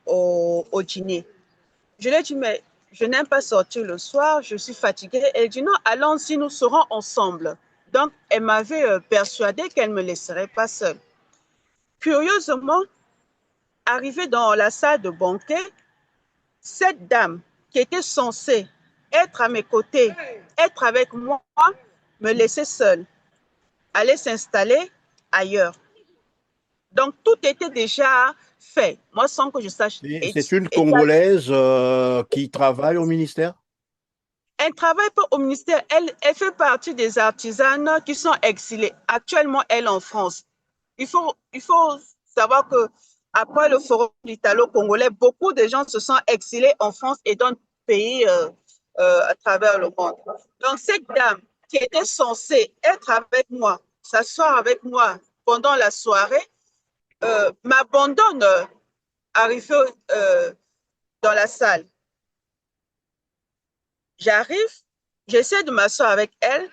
au dîner. Je lui ai dit, mais je n'aime pas sortir le soir, je suis fatiguée. Elle dit non, allons-y, nous serons ensemble. Donc, elle m'avait persuadée qu'elle ne me laisserait pas seule. Curieusement, arrivée dans la salle de banquet, cette dame qui était censée être à mes côtés, être avec moi, me laissait seule, aller s'installer ailleurs. Donc, tout était déjà fait, moi sans que je sache. C'est une Congolaise qui travaille au ministère? Elle ne travaille pas au ministère, elle fait partie des artisanes qui sont exilées. Actuellement, elle en France. Il faut savoir que après le forum italo-congolais, beaucoup de gens se sont exilés en France et dans d'autres pays à travers le monde. Donc, cette dame qui était censée être avec moi, s'asseoir avec moi pendant la soirée, m'abandonne arrivée dans la salle. J'arrive, j'essaie de m'asseoir avec elle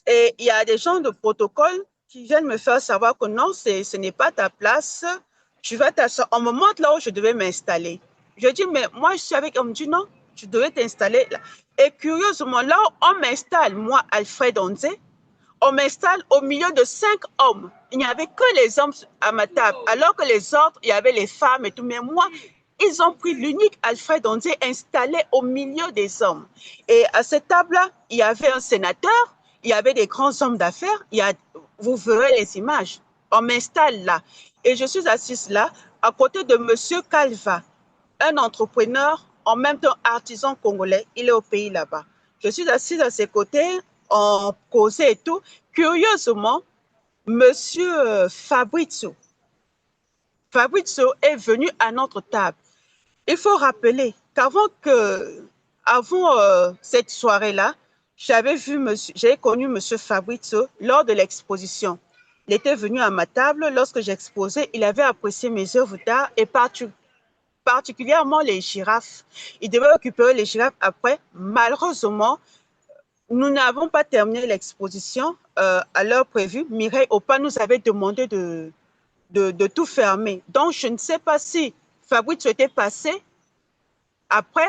et il y a des gens de protocole qui viennent me faire savoir que non, ce n'est pas ta place, tu vas t'asseoir. On me montre là où je devais m'installer. Je dis, mais moi, je suis avec... On me dit, non, tu devais t'installer là. Et curieusement, là où on m'installe, moi, Alfred Onzé, on m'installe au milieu de 5 hommes. Il n'y avait que les hommes à ma table, alors que les autres, il y avait les femmes et tout. Mais moi, ils ont pris l'unique Alfred Onzé installé au milieu des hommes. Et à cette table-là, il y avait un sénateur, il y avait des grands hommes d'affaires. Vous verrez les images. On m'installe là. Et je suis assise là, à côté de M. Calva, un entrepreneur, en même temps artisan congolais. Il est au pays là-bas. Je suis assise à ses côtés, on causait et tout. Curieusement, M. Fabrizio est venu à notre table. Il faut rappeler qu'avant cette soirée-là, j'ai connu M. Fabrizio lors de l'exposition. Il était venu à ma table lorsque j'exposais. Il avait apprécié mes œuvres d'art et particulièrement les girafes. Il devait récupérer les girafes après. Malheureusement, nous n'avons pas terminé l'exposition à l'heure prévue. Mireille Opa nous avait demandé de tout fermer. Donc, je ne sais pas si Fabrice était passé. Après,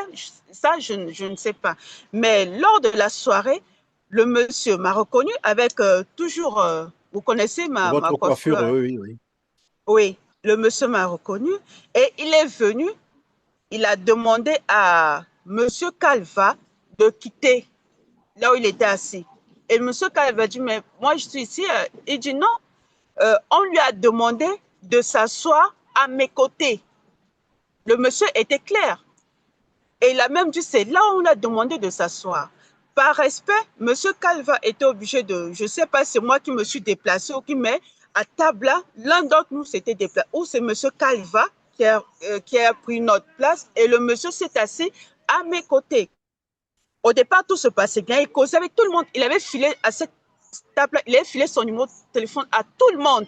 ça, je ne sais pas. Mais lors de la soirée, le monsieur m'a reconnu avec toujours, vous connaissez ma Votre coiffure, coiffure. oui, oui. Oui, le monsieur m'a reconnu et il est venu, il a demandé à monsieur Calva de quitter là où il était assis. Et monsieur Calva dit, mais moi je suis ici. Il dit non, on lui a demandé de s'asseoir à mes côtés. Le monsieur était clair. Et il a même dit, c'est là où on a demandé de s'asseoir. Par respect, monsieur Calva était obligé de, je ne sais pas, c'est moi qui me suis déplacé ou qui, mais à table là, l'un d'entre nous s'était déplacé. Ou c'est monsieur Calva qui a pris notre place et le monsieur s'est assis à mes côtés. Au départ, tout se passait bien. Il causait avec tout le monde. Il avait filé à cette table-là, il avait filé son numéro de téléphone à tout le monde.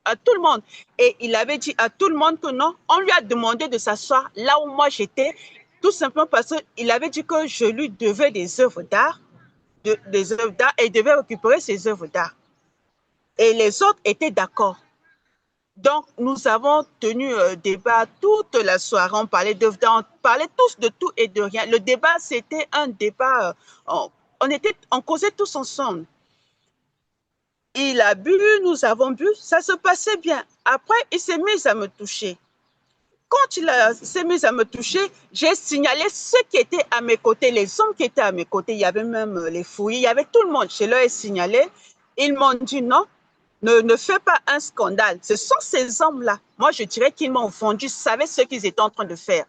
À tout le monde. Et il avait dit à tout le monde que non, on lui a demandé de s'asseoir là où moi j'étais, tout simplement parce qu'il avait dit que je lui devais des œuvres d'art, et il devait récupérer ses œuvres d'art. Et les autres étaient d'accord. Donc, nous avons tenu débat toute la soirée. On parlait d'œuvres d'art, on parlait tous de tout et de rien. Le débat, c'était un débat, on causait tous ensemble. Il a bu, nous avons bu, ça se passait bien. Après, il s'est mis à me toucher. Quand il s'est mis à me toucher, j'ai signalé ceux qui étaient à mes côtés, les hommes qui étaient à mes côtés. Il y avait même les fouilles, il y avait tout le monde. Je leur ai signalé. Ils m'ont dit non, ne fais pas un scandale. Ce sont ces hommes-là. Moi, je dirais qu'ils m'ont vendu, je savais ce qu'ils étaient en train de faire.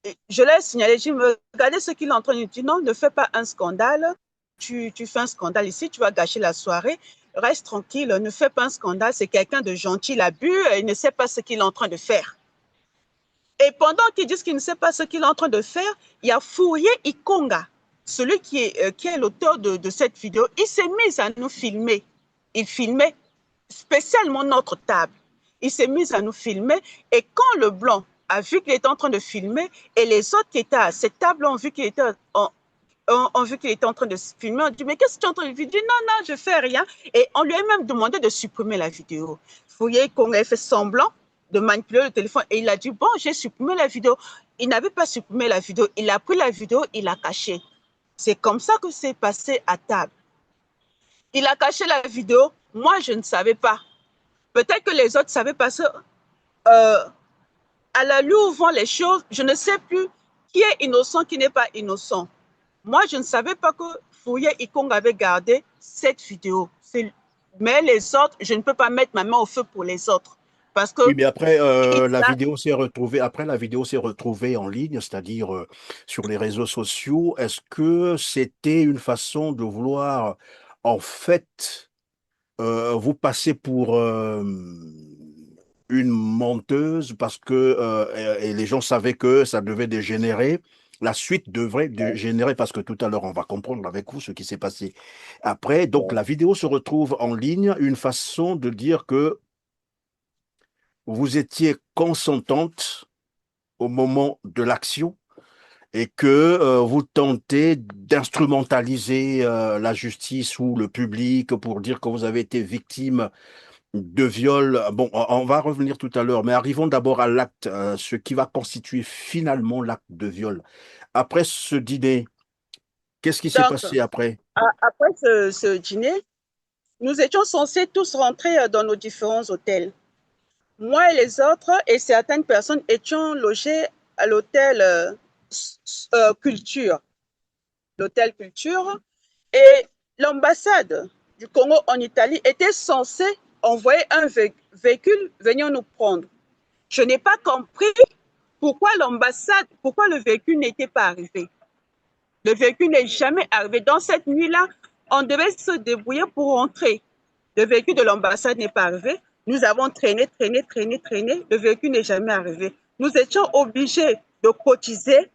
Et je leur ai signalé, je me regardez ce qu'ils sont en train de dire. Non, ne fais pas un scandale. Tu fais un scandale ici, tu vas gâcher la soirée. Reste tranquille, ne fais pas un scandale. C'est quelqu'un de gentil, il a bu, il ne sait pas ce qu'il est en train de faire. Et pendant qu'ils disent qu'il ne sait pas ce qu'il est en train de faire, il y a Fourier Ikonga, celui qui est l'auteur de cette vidéo. Il s'est mis à nous filmer. Il filmait spécialement notre table. Il s'est mis à nous filmer. Et quand le blanc a vu qu'il était en train de filmer, et les autres qui étaient à cette table ont vu qu'il était en train de filmer, on dit, mais qu'est-ce que tu es en train de faire? Il dit, non, non, je ne fais rien. Et on lui a même demandé de supprimer la vidéo. Fourier Ikonga a fait semblant. de manipuler le téléphone et il a dit, bon, j'ai supprimé la vidéo. Il n'avait pas supprimé la vidéo, il a pris la vidéo, il l'a cachée. C'est comme ça que c'est passé à table. Il a caché la vidéo, moi je ne savais pas. Peut-être que les autres savaient parce que à la lueur où vont les choses, je ne sais plus qui est innocent, qui n'est pas innocent. Moi, je ne savais pas que Fourier Ikong avait gardé cette vidéo. Mais les autres, je ne peux pas mettre ma main au feu pour les autres. Parce que Oui, mais après, la vidéo s'est retrouvée, en ligne, c'est-à-dire sur les réseaux sociaux. Est-ce que c'était une façon de vouloir, en fait, vous passer pour une menteuse parce que et les gens savaient que ça devait dégénérer. La suite devrait dégénérer parce que tout à l'heure, on va comprendre avec vous ce qui s'est passé après. Donc, la vidéo se retrouve en ligne, une façon de dire que vous étiez consentante au moment de l'action et que vous tentez d'instrumentaliser la justice ou le public pour dire que vous avez été victime de viol. Bon, on va revenir tout à l'heure, mais arrivons d'abord à l'acte, ce qui va constituer finalement l'acte de viol. Après ce dîner, qu'est-ce qui s'est donc, passé après? après ce dîner, nous étions censés tous rentrer dans nos différents hôtels. Moi et les autres et certaines personnes étions logés à l'hôtel Culture. L'hôtel Culture. Et l'ambassade du Congo en Italie était censée envoyer un véhicule venir nous prendre. Je n'ai pas compris pourquoi le véhicule n'était pas arrivé. Le véhicule n'est jamais arrivé. Dans cette nuit-là, on devait se débrouiller pour rentrer. Le véhicule de l'ambassade n'est pas arrivé. Nous avons traîné. Le véhicule n'est jamais arrivé. Nous étions obligés de cotiser,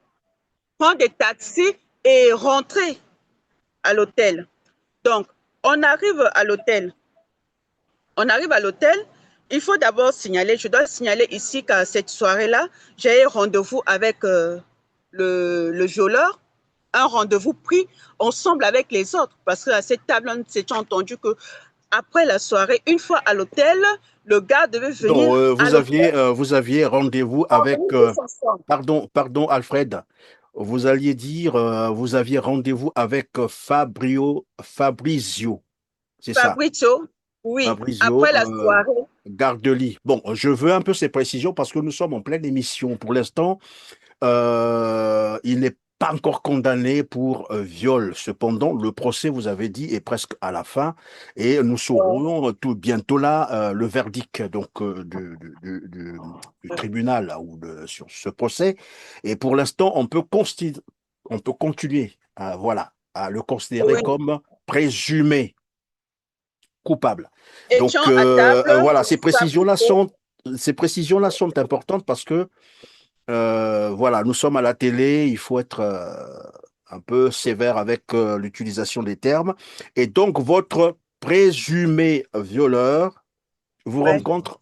prendre des taxis et rentrer à l'hôtel. Donc, on arrive à l'hôtel. Il faut d'abord signaler, je dois signaler ici qu'à cette soirée-là, j'ai eu rendez-vous avec le violeur, un rendez-vous pris ensemble avec les autres, parce qu'à cette table, on s'était entendu que après la soirée, une fois à l'hôtel, le gars devait Donc, venir à l'hôtel. vous aviez rendez-vous On avec, venait tous ensemble. pardon, Alfred, vous alliez dire, vous aviez rendez-vous avec Fabrizio, c'est ça, Fabrizio, oui, Fabrizio, après la soirée. Garde-Lit. Bon, je veux un peu ces précisions parce que nous sommes en pleine émission. Pour l'instant, il n'est pas encore condamné pour viol. Cependant, le procès, vous avez dit, est presque à la fin et nous saurons tout bientôt là le verdict donc du tribunal là, sur ce procès. Et pour l'instant, on peut continuer voilà, à le considérer Oui. comme présumé coupable. Étions Donc à table, voilà, Fabrizio. ces précisions-là sont importantes parce que voilà, nous sommes à la télé, il faut être un peu sévère avec l'utilisation des termes. Et donc, votre présumé violeur vous Ouais. rencontre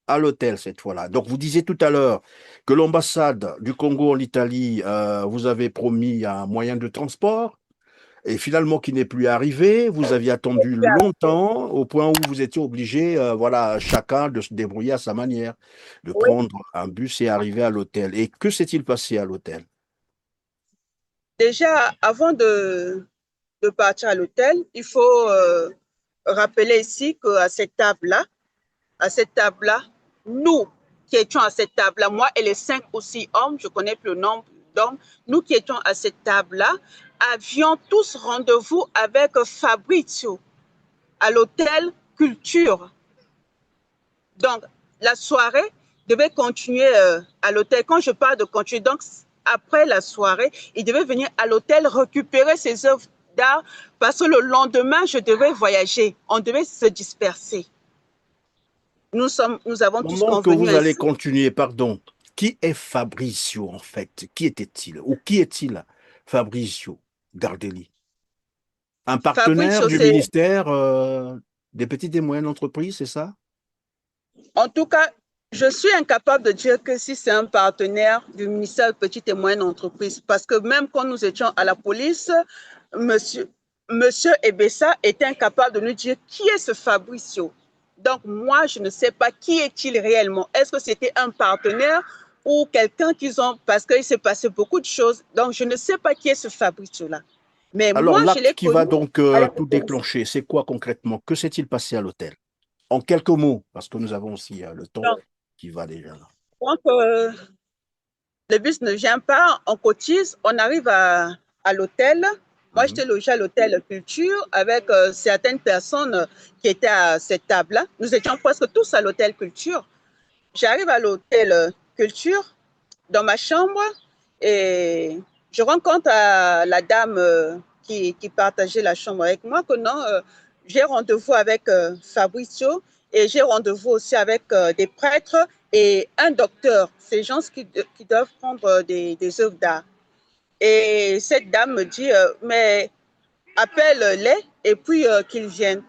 à l'hôtel cette fois-là. Donc, vous disiez tout à l'heure que l'ambassade du Congo en Italie vous avait promis un moyen de transport. Et finalement, qui n'est plus arrivé, vous aviez attendu longtemps au point où vous étiez obligé, voilà, chacun de se débrouiller à sa manière, de Oui. prendre un bus et arriver à l'hôtel. Et que s'est-il passé à l'hôtel? Déjà, avant de partir à l'hôtel, il faut rappeler ici qu'à cette table-là, nous qui étions à cette table-là, moi et les 5 ou 6 hommes, je connais plus le nombre d'hommes, nous qui étions à cette table-là, avions tous rendez-vous avec Fabrizio à l'hôtel Culture. Donc, la soirée devait continuer à l'hôtel. Quand je parle de continuer, donc après la soirée, il devait venir à l'hôtel récupérer ses œuvres d'art parce que le lendemain, je devais voyager. On devait se disperser. Nous avons tous Pendant que convenu vous allez ainsi. continuer, pardon, qui est Fabrizio en fait? Qui était-il? Ou qui est-il, Fabrizio Gardelli? Un partenaire Fabrizio, du c'est, ministère des petites et moyennes entreprises, c'est ça? en tout cas, je suis incapable de dire que si c'est un partenaire du ministère des Petites et Moyennes Entreprises, parce que même quand nous étions à la police, monsieur Ebessa était incapable de nous dire qui est ce Fabricio. Donc, moi, je ne sais pas qui est-il réellement. Est-ce que c'était un partenaire ou quelqu'un qu'ils ont, parce qu'il s'est passé beaucoup de choses. Donc, je ne sais pas qui est ce Fabrizio-là. Mais Alors, moi, je l'acte l'ai qui va connu donc à la tout police. déclencher, c'est quoi concrètement? Que s'est-il passé à l'hôtel? En quelques mots, parce que nous avons aussi le temps Donc, qui va déjà là. donc, le bus ne vient pas, on cotise, on arrive à l'hôtel. Moi, Mhm. j'étais logée à l'hôtel Culture avec certaines personnes qui étaient à cette table-là. Nous étions presque tous à l'hôtel Culture. J'arrive à l'hôtel Culture, dans ma chambre, et je rencontre la dame qui partageait la chambre avec moi que non, j'ai rendez-vous avec Fabrizio et j'ai rendez-vous aussi avec des prêtres et un docteur. Ces gens qui doivent prendre des œuvres d'art. Et cette dame me dit, mais appelle-les et puis qu'ils viennent.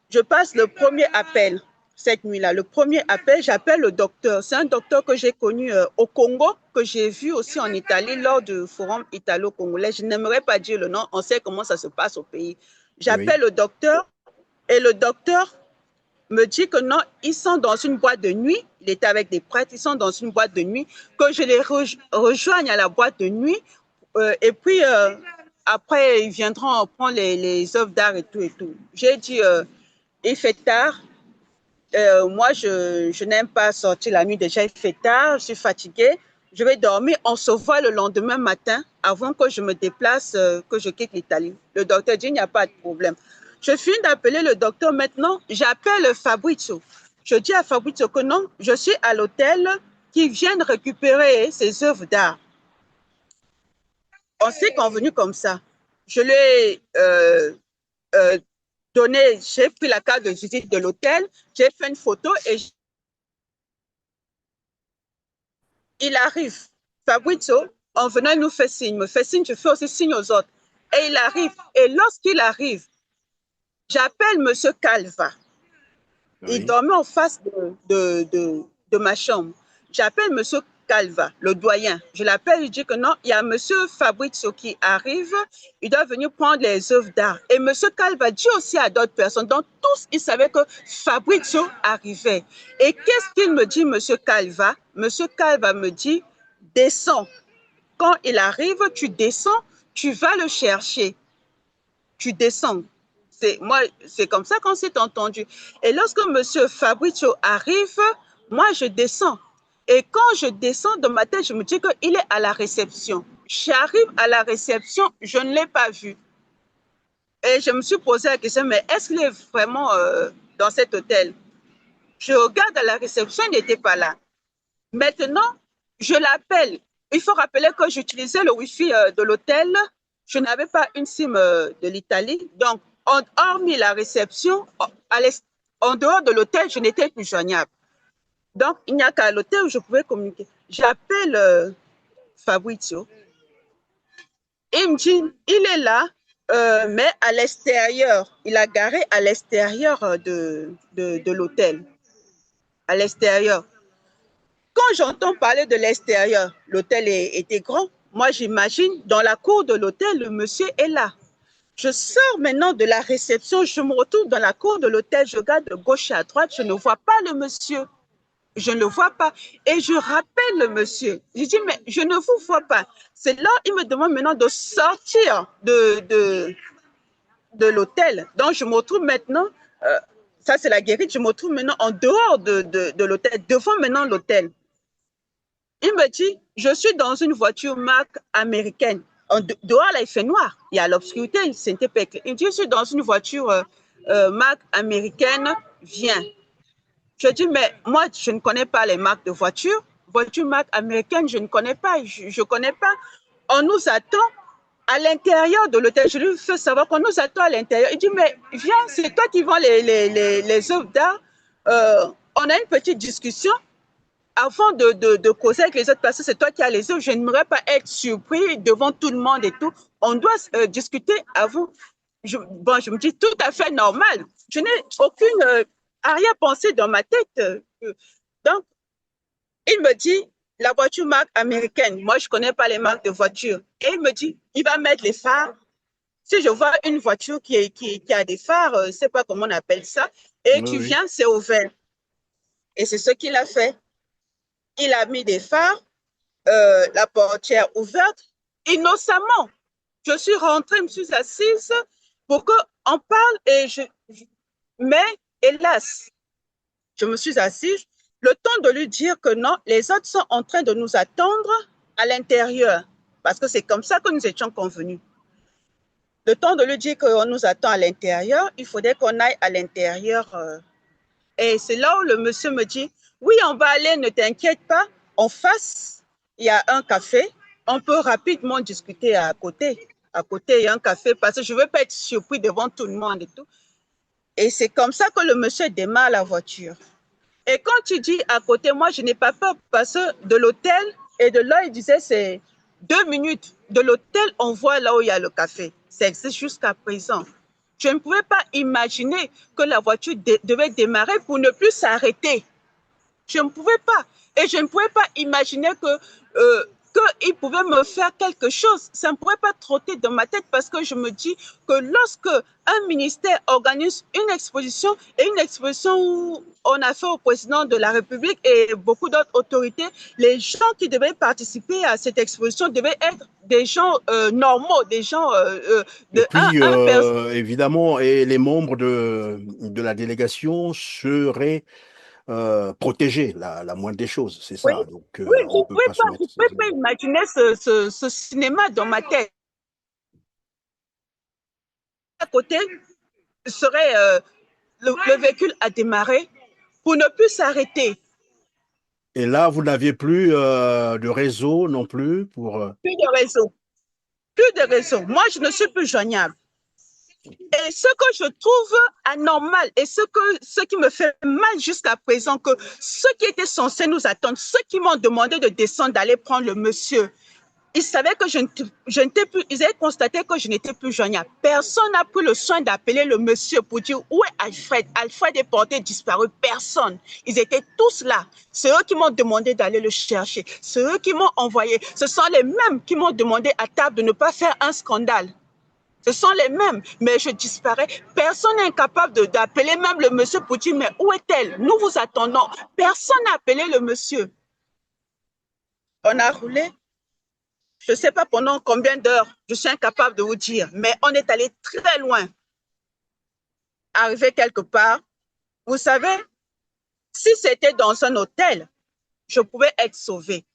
Je passe le premier appel cette nuit-là. Le premier appel, j'appelle le docteur. C'est un docteur que j'ai connu au Congo, que j'ai vu aussi en Italie lors du forum italo-congolais. Je n'aimerais pas dire le nom, on sait comment ça se passe au pays. Oui, J'appelle le docteur et le docteur me dit que non, ils sont dans une boîte de nuit. Il était avec des prêtres, ils sont dans une boîte de nuit, que je les rejoigne à la boîte de nuit. Et puis, après, ils viendront prendre les œuvres d'art et tout et tout. J'ai dit, il fait tard. Moi, je n'aime pas sortir la nuit. Déjà, il fait tard, je suis fatiguée. Je vais dormir. On se voit le lendemain matin avant que je me déplace, que je quitte l'Italie. Le docteur dit, il n'y a pas de problème. Je finis d'appeler le docteur maintenant. J'appelle Fabrizio. Je dis à Fabrizio que non, je suis à l'hôtel, qu'il vienne récupérer ses œuvres d'art. On s'est convenu comme ça. Je lui ai euh, donné, j'ai pris la carte de visite de l'hôtel, j'ai fait une photo et il arrive. Fabrizio, en venant, il nous fait signe, me fait signe, je fais aussi signe aux autres. Et il arrive. Et lorsqu'il arrive, j'appelle Monsieur Calva. Il oui. dormait en face de ma chambre. J'appelle Monsieur Calva, le doyen. Je l'appelle, il dit que non, il y a Monsieur Fabrizio qui arrive, il doit venir prendre les œuvres d'art. Et Monsieur Calva dit aussi à d'autres personnes. Donc tous, ils savaient que Fabrizio arrivait. Et qu'est-ce qu'il me dit, Monsieur Calva? Monsieur Calva me dit, descends. Quand il arrive, tu descends, tu vas le chercher. Tu descends. Moi, c'est comme ça qu'on s'est entendu. Et lorsque Monsieur Fabrizio arrive, moi, je descends. Et quand je descends dans ma tête, je me dis qu'il est à la réception. J'arrive à la réception, je ne l'ai pas vu. Et je me suis posé la question, mais est-ce qu'il est vraiment dans cet hôtel? Je regarde à la réception, il n'était pas là. Maintenant, je l'appelle. Il faut rappeler que j'utilisais le Wi-Fi de l'hôtel. Je n'avais pas une SIM de l'Italie. Donc, hormis la réception, en dehors de l'hôtel, je n'étais plus joignable. Donc, il n'y a qu'à l'hôtel où je pouvais communiquer. J'appelle Fabrizio. Il me dit, il est là, mais à l'extérieur. Il a garé à l'extérieur de l'hôtel. À l'extérieur. Quand j'entends parler de l'extérieur, l'hôtel était grand. Moi, j'imagine, dans la cour de l'hôtel, le monsieur est là. Je sors maintenant de la réception, je me retrouve dans la cour de l'hôtel, je regarde de gauche à droite, je ne vois pas le monsieur. Je ne le vois pas. Et je rappelle le monsieur. Je dis, mais je ne vous vois pas. C'est là, il me demande maintenant de sortir de l'hôtel. Donc, je me retrouve maintenant, euh, ça c'est la guérite, je me retrouve maintenant en dehors de l'hôtel, devant maintenant l'hôtel. Il me dit, je suis dans une voiture marque américaine. Dehors, là, il fait noir. Il y a l'obscurité, c'était pas clair. Il me dit, je suis dans une voiture marque américaine, viens. Je dis, mais moi, je ne connais pas les marques de voitures. Voiture marque américaine, je ne connais pas. Je ne connais pas. On nous attend à l'intérieur de l'hôtel. Je lui fais savoir qu'on nous attend à l'intérieur. Il dit, mais viens, c'est toi qui vends les œuvres d'art. On a une petite discussion avant de causer avec les autres personnes, c'est toi qui as les œuvres. Je n'aimerais pas être surpris devant tout le monde et tout. On doit discuter avant. Je me dis tout à fait normal. Je n'ai aucune arrière-pensée dans ma tête. Donc, il me dit, la voiture marque américaine. Moi, je ne connais pas les marques de voitures. Et il me dit, il va mettre les phares. Si je vois une voiture qui a des phares, je ne sais pas comment on appelle ça, et Oui, tu oui. viens, c'est au vert. Et c'est ce qu'il a fait. Il a mis des phares, la portière ouverte, innocemment. Je suis rentrée, je me suis assise pour qu'on parle mais hélas, je me suis assise le temps de lui dire que non, les autres sont en train de nous attendre à l'intérieur parce que c'est comme ça que nous étions convenus. Le temps de lui dire qu'on nous attend à l'intérieur, il faudrait qu'on aille à l'intérieur. Et c'est là où le monsieur me dit, oui, on va aller, ne t'inquiète pas, en face, il y a un café, on peut rapidement discuter à côté. À côté, il y a un café parce que je ne veux pas être surpris devant tout le monde et tout. Et c'est comme ça que le monsieur démarre la voiture. Et quand tu dis à côté, moi, je n'ai pas peur parce que de l'hôtel et de là, il disait, c'est 2 minutes. De l'hôtel, on voit là où il y a le café. Ça existe jusqu'à présent. Je ne pouvais pas imaginer que la voiture devait démarrer pour ne plus s'arrêter. Je ne pouvais pas. Et je ne pouvais pas imaginer qu'il pouvait me faire quelque chose. Ça ne pouvait pas trotter dans ma tête parce que je me dis que lorsque un ministère organise une exposition et une exposition où on a fait au président de la République et beaucoup d'autres autorités, les gens qui devaient participer à cette exposition devaient être des gens normaux, des gens Et de puis, un personne. évidemment, et les membres de la délégation seraient protégés, la moindre des choses, c'est Oui, ça. Donc, oui, on ne peut pas se je mettre. pouvais pas imaginer ce cinéma dans ma tête. À côté serait le véhicule a démarré pour ne plus s'arrêter. Et là, vous n'aviez plus de réseau non plus pour. Plus de réseau. Plus de réseau. Moi, je ne suis plus joignable. Et ce que je trouve anormal et ce qui me fait mal jusqu'à présent, que ceux qui étaient censés nous attendre, ceux qui m'ont demandé de descendre, d'aller prendre le monsieur, ils savaient que je n'étais plus, ils avaient constaté que je n'étais plus joignable. Personne n'a pris le soin d'appeler le monsieur pour dire où est Alfred. Alfred est porté disparu. Personne. Ils étaient tous là. C'est eux qui m'ont demandé d'aller le chercher. C'est eux qui m'ont envoyé. Ce sont les mêmes qui m'ont demandé à table de ne pas faire un scandale. Ce sont les mêmes, mais je disparais. Personne n'est incapable d'appeler même le monsieur pour dire, mais où est-elle? Nous vous attendons. Personne n'a appelé le monsieur. On a roulé. Je ne sais pas pendant combien d'heures, je suis incapable de vous dire, mais on est allé très loin. Arrivé quelque part, vous savez, si c'était dans un hôtel, je pouvais être sauvée.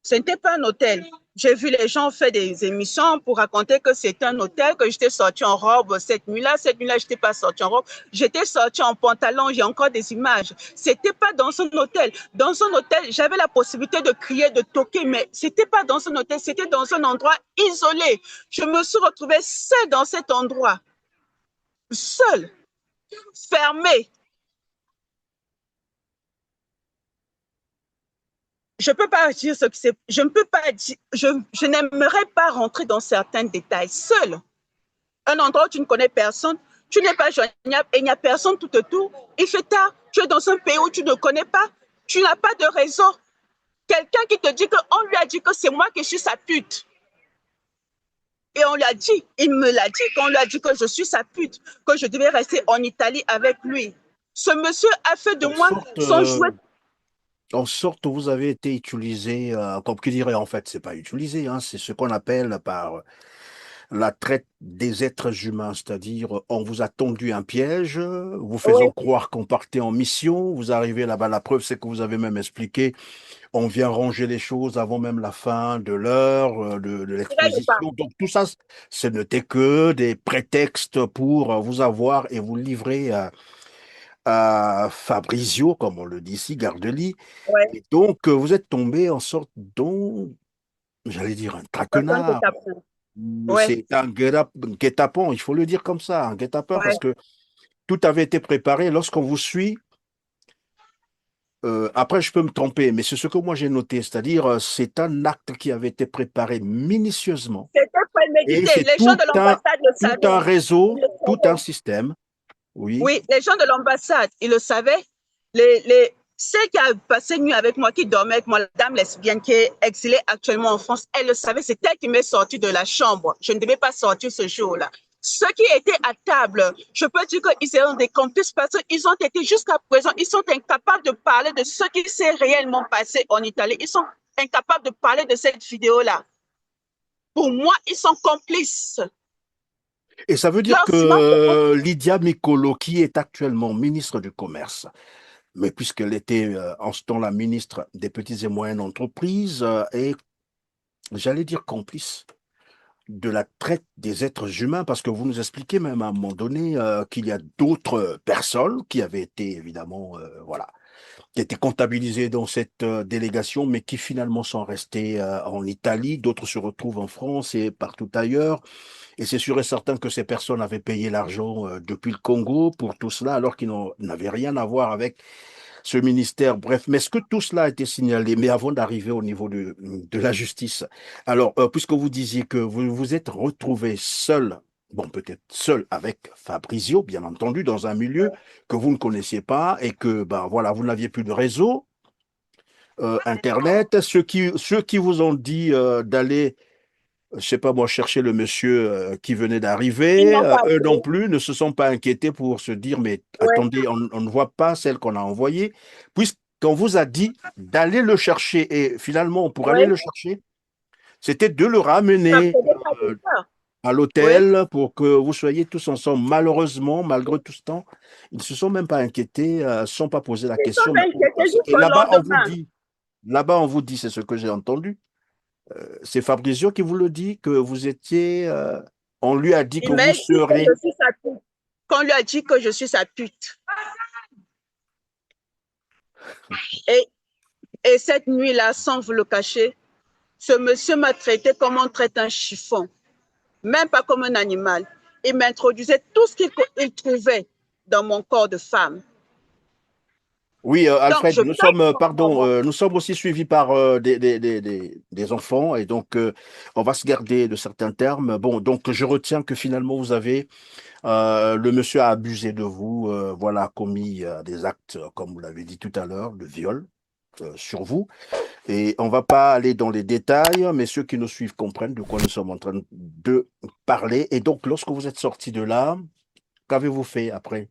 Ce n'était pas un hôtel. J'ai vu les gens faire des émissions pour raconter que c'était un hôtel, que j'étais sortie en robe cette nuit-là. Cette nuit-là, je n'étais pas sortie en robe. J'étais sortie en pantalon. J'ai encore des images. Ce n'était pas dans un hôtel. Dans un hôtel, j'avais la possibilité de crier, de toquer, mais ce n'était pas dans un hôtel. C'était dans un endroit isolé. Je me suis retrouvée seule dans cet endroit. Seule, fermée. Je ne peux pas dire ce que c'est. Je ne peux pas dire. Je n'aimerais pas rentrer dans certains détails. Seule. Un endroit où tu ne connais personne, tu n'es pas joignable et il n'y a personne tout autour. Il fait tard, tu es dans un pays où tu ne connais pas, tu n'as pas de réseau. Quelqu'un qui te dit qu'on lui a dit que c'est moi qui suis sa pute. Et on lui a dit, il me l'a dit, qu'on lui a dit que je suis sa pute, que je devais rester en Italie avec lui. Ce monsieur a fait de En moi sorte, son jouet. en sorte, vous avez été utilisé, comme qui dirait en fait, c'est pas utilisé, hein, c'est ce qu'on appelle par la traite des êtres humains, c'est-à-dire on vous a tendu un piège, vous Oui, faisant croire qu'on partait en mission, vous arrivez là-bas, la preuve c'est que vous avez même expliqué, on vient ranger les choses avant même la fin de l'heure, de pas. l'exposition, donc tout ça, ce n'était que des prétextes pour vous avoir et vous livrer à Fabrizio, comme on le dit ici, garde-lit, Ouais, et donc vous êtes tombé en sorte dont, j'allais dire, un personne qui traquenard. t'apprend. Ouais, C'est un guet-apens, il faut le dire comme ça, un guet-apens, ouais. parce que tout avait été préparé. Lorsqu'on vous suit, après je peux me tromper, mais c'est ce que moi j'ai noté, c'est-à-dire c'est un acte qui avait été préparé minutieusement C'était et prémédité. c'est Les gens de l'ambassade le tout un savaient. Ils réseau, le tout un savaient. système, oui, Oui, les gens de l'ambassade, ils le savaient. Les Celle qui a passé nuit avec moi, qui dormait avec moi, la dame lesbienne qui est exilée actuellement en France, elle le savait, c'est elle qui m'est sortie de la chambre. Je ne devais pas sortir ce jour-là. Ceux qui étaient à table, je peux dire qu'ils sont des complices parce qu'ils ont été jusqu'à présent, ils sont incapables de parler de ce qui s'est réellement passé en Italie. Ils sont incapables de parler de cette vidéo-là. Pour moi, ils sont complices. Et ça veut dire Leur que silence, Lydia Mikolo, qui est actuellement ministre du Commerce, mais puisqu'elle était en ce temps la ministre des petites et moyennes entreprises, est, j'allais dire, complice de la traite des êtres humains, parce que vous nous expliquez même à un moment donné qu'il y a d'autres personnes qui avaient été évidemment, voilà, qui étaient comptabilisées dans cette délégation, mais qui finalement sont restées en Italie. D'autres se retrouvent en France et partout ailleurs. Et c'est sûr et certain que ces personnes avaient payé l'argent depuis le Congo pour tout cela, alors qu'ils n'avaient rien à voir avec ce ministère. Bref, mais est-ce que tout cela a été signalé? Mais avant d'arriver au niveau de la justice, alors, puisque vous disiez que vous vous êtes retrouvé seul, bon, peut-être seul avec Fabrizio, bien entendu, dans un milieu que vous ne connaissiez pas et que, ben voilà, vous n'aviez plus de réseau, Internet, ceux qui vous ont dit d'aller je sais pas moi, chercher le monsieur qui venait ils d'arriver. n'ont pas Eux non fait. plus ne se sont pas inquiétés pour se dire, mais Ouais, attendez, on ne voit pas celle qu'on a envoyée, puisqu'on vous a dit d'aller le chercher. Et finalement, pour aller ouais, le chercher, c'était de le ça ne ramener faisait pas de euh, ça. à Oui, l'hôtel pour que vous soyez tous ensemble. Malheureusement, malgré tout ce temps, ils ne se sont même pas inquiétés, ne se sont pas posé la ils sont question. Mais inquiétés et jusqu'au lendemain. là-bas, on vous dit, c'est ce que j'ai entendu. C'est Fabrizio qui vous le dit, que vous étiez. On lui a dit que Il m'a vous dit que serez. je suis sa pute. Qu'on lui a dit que je suis sa pute. Et, et cette nuit-là, sans vous le cacher, ce monsieur m'a traité comme on traite un chiffon, même pas comme un animal. Il m'introduisait tout ce qu'il trouvait dans mon corps de femme. Oui, Donc, Alfred, je nous paye sommes, mon pardon, moment. nous sommes aussi suivis par des enfants et donc on va se garder de certains termes. Bon, donc je retiens que finalement vous avez, le monsieur a abusé de vous, voilà, commis des actes, comme vous l'avez dit tout à l'heure, de viol sur vous. Et on va pas aller dans les détails, mais ceux qui nous suivent comprennent de quoi nous sommes en train de parler. Et donc, lorsque vous êtes sorti de là, qu'avez-vous fait après?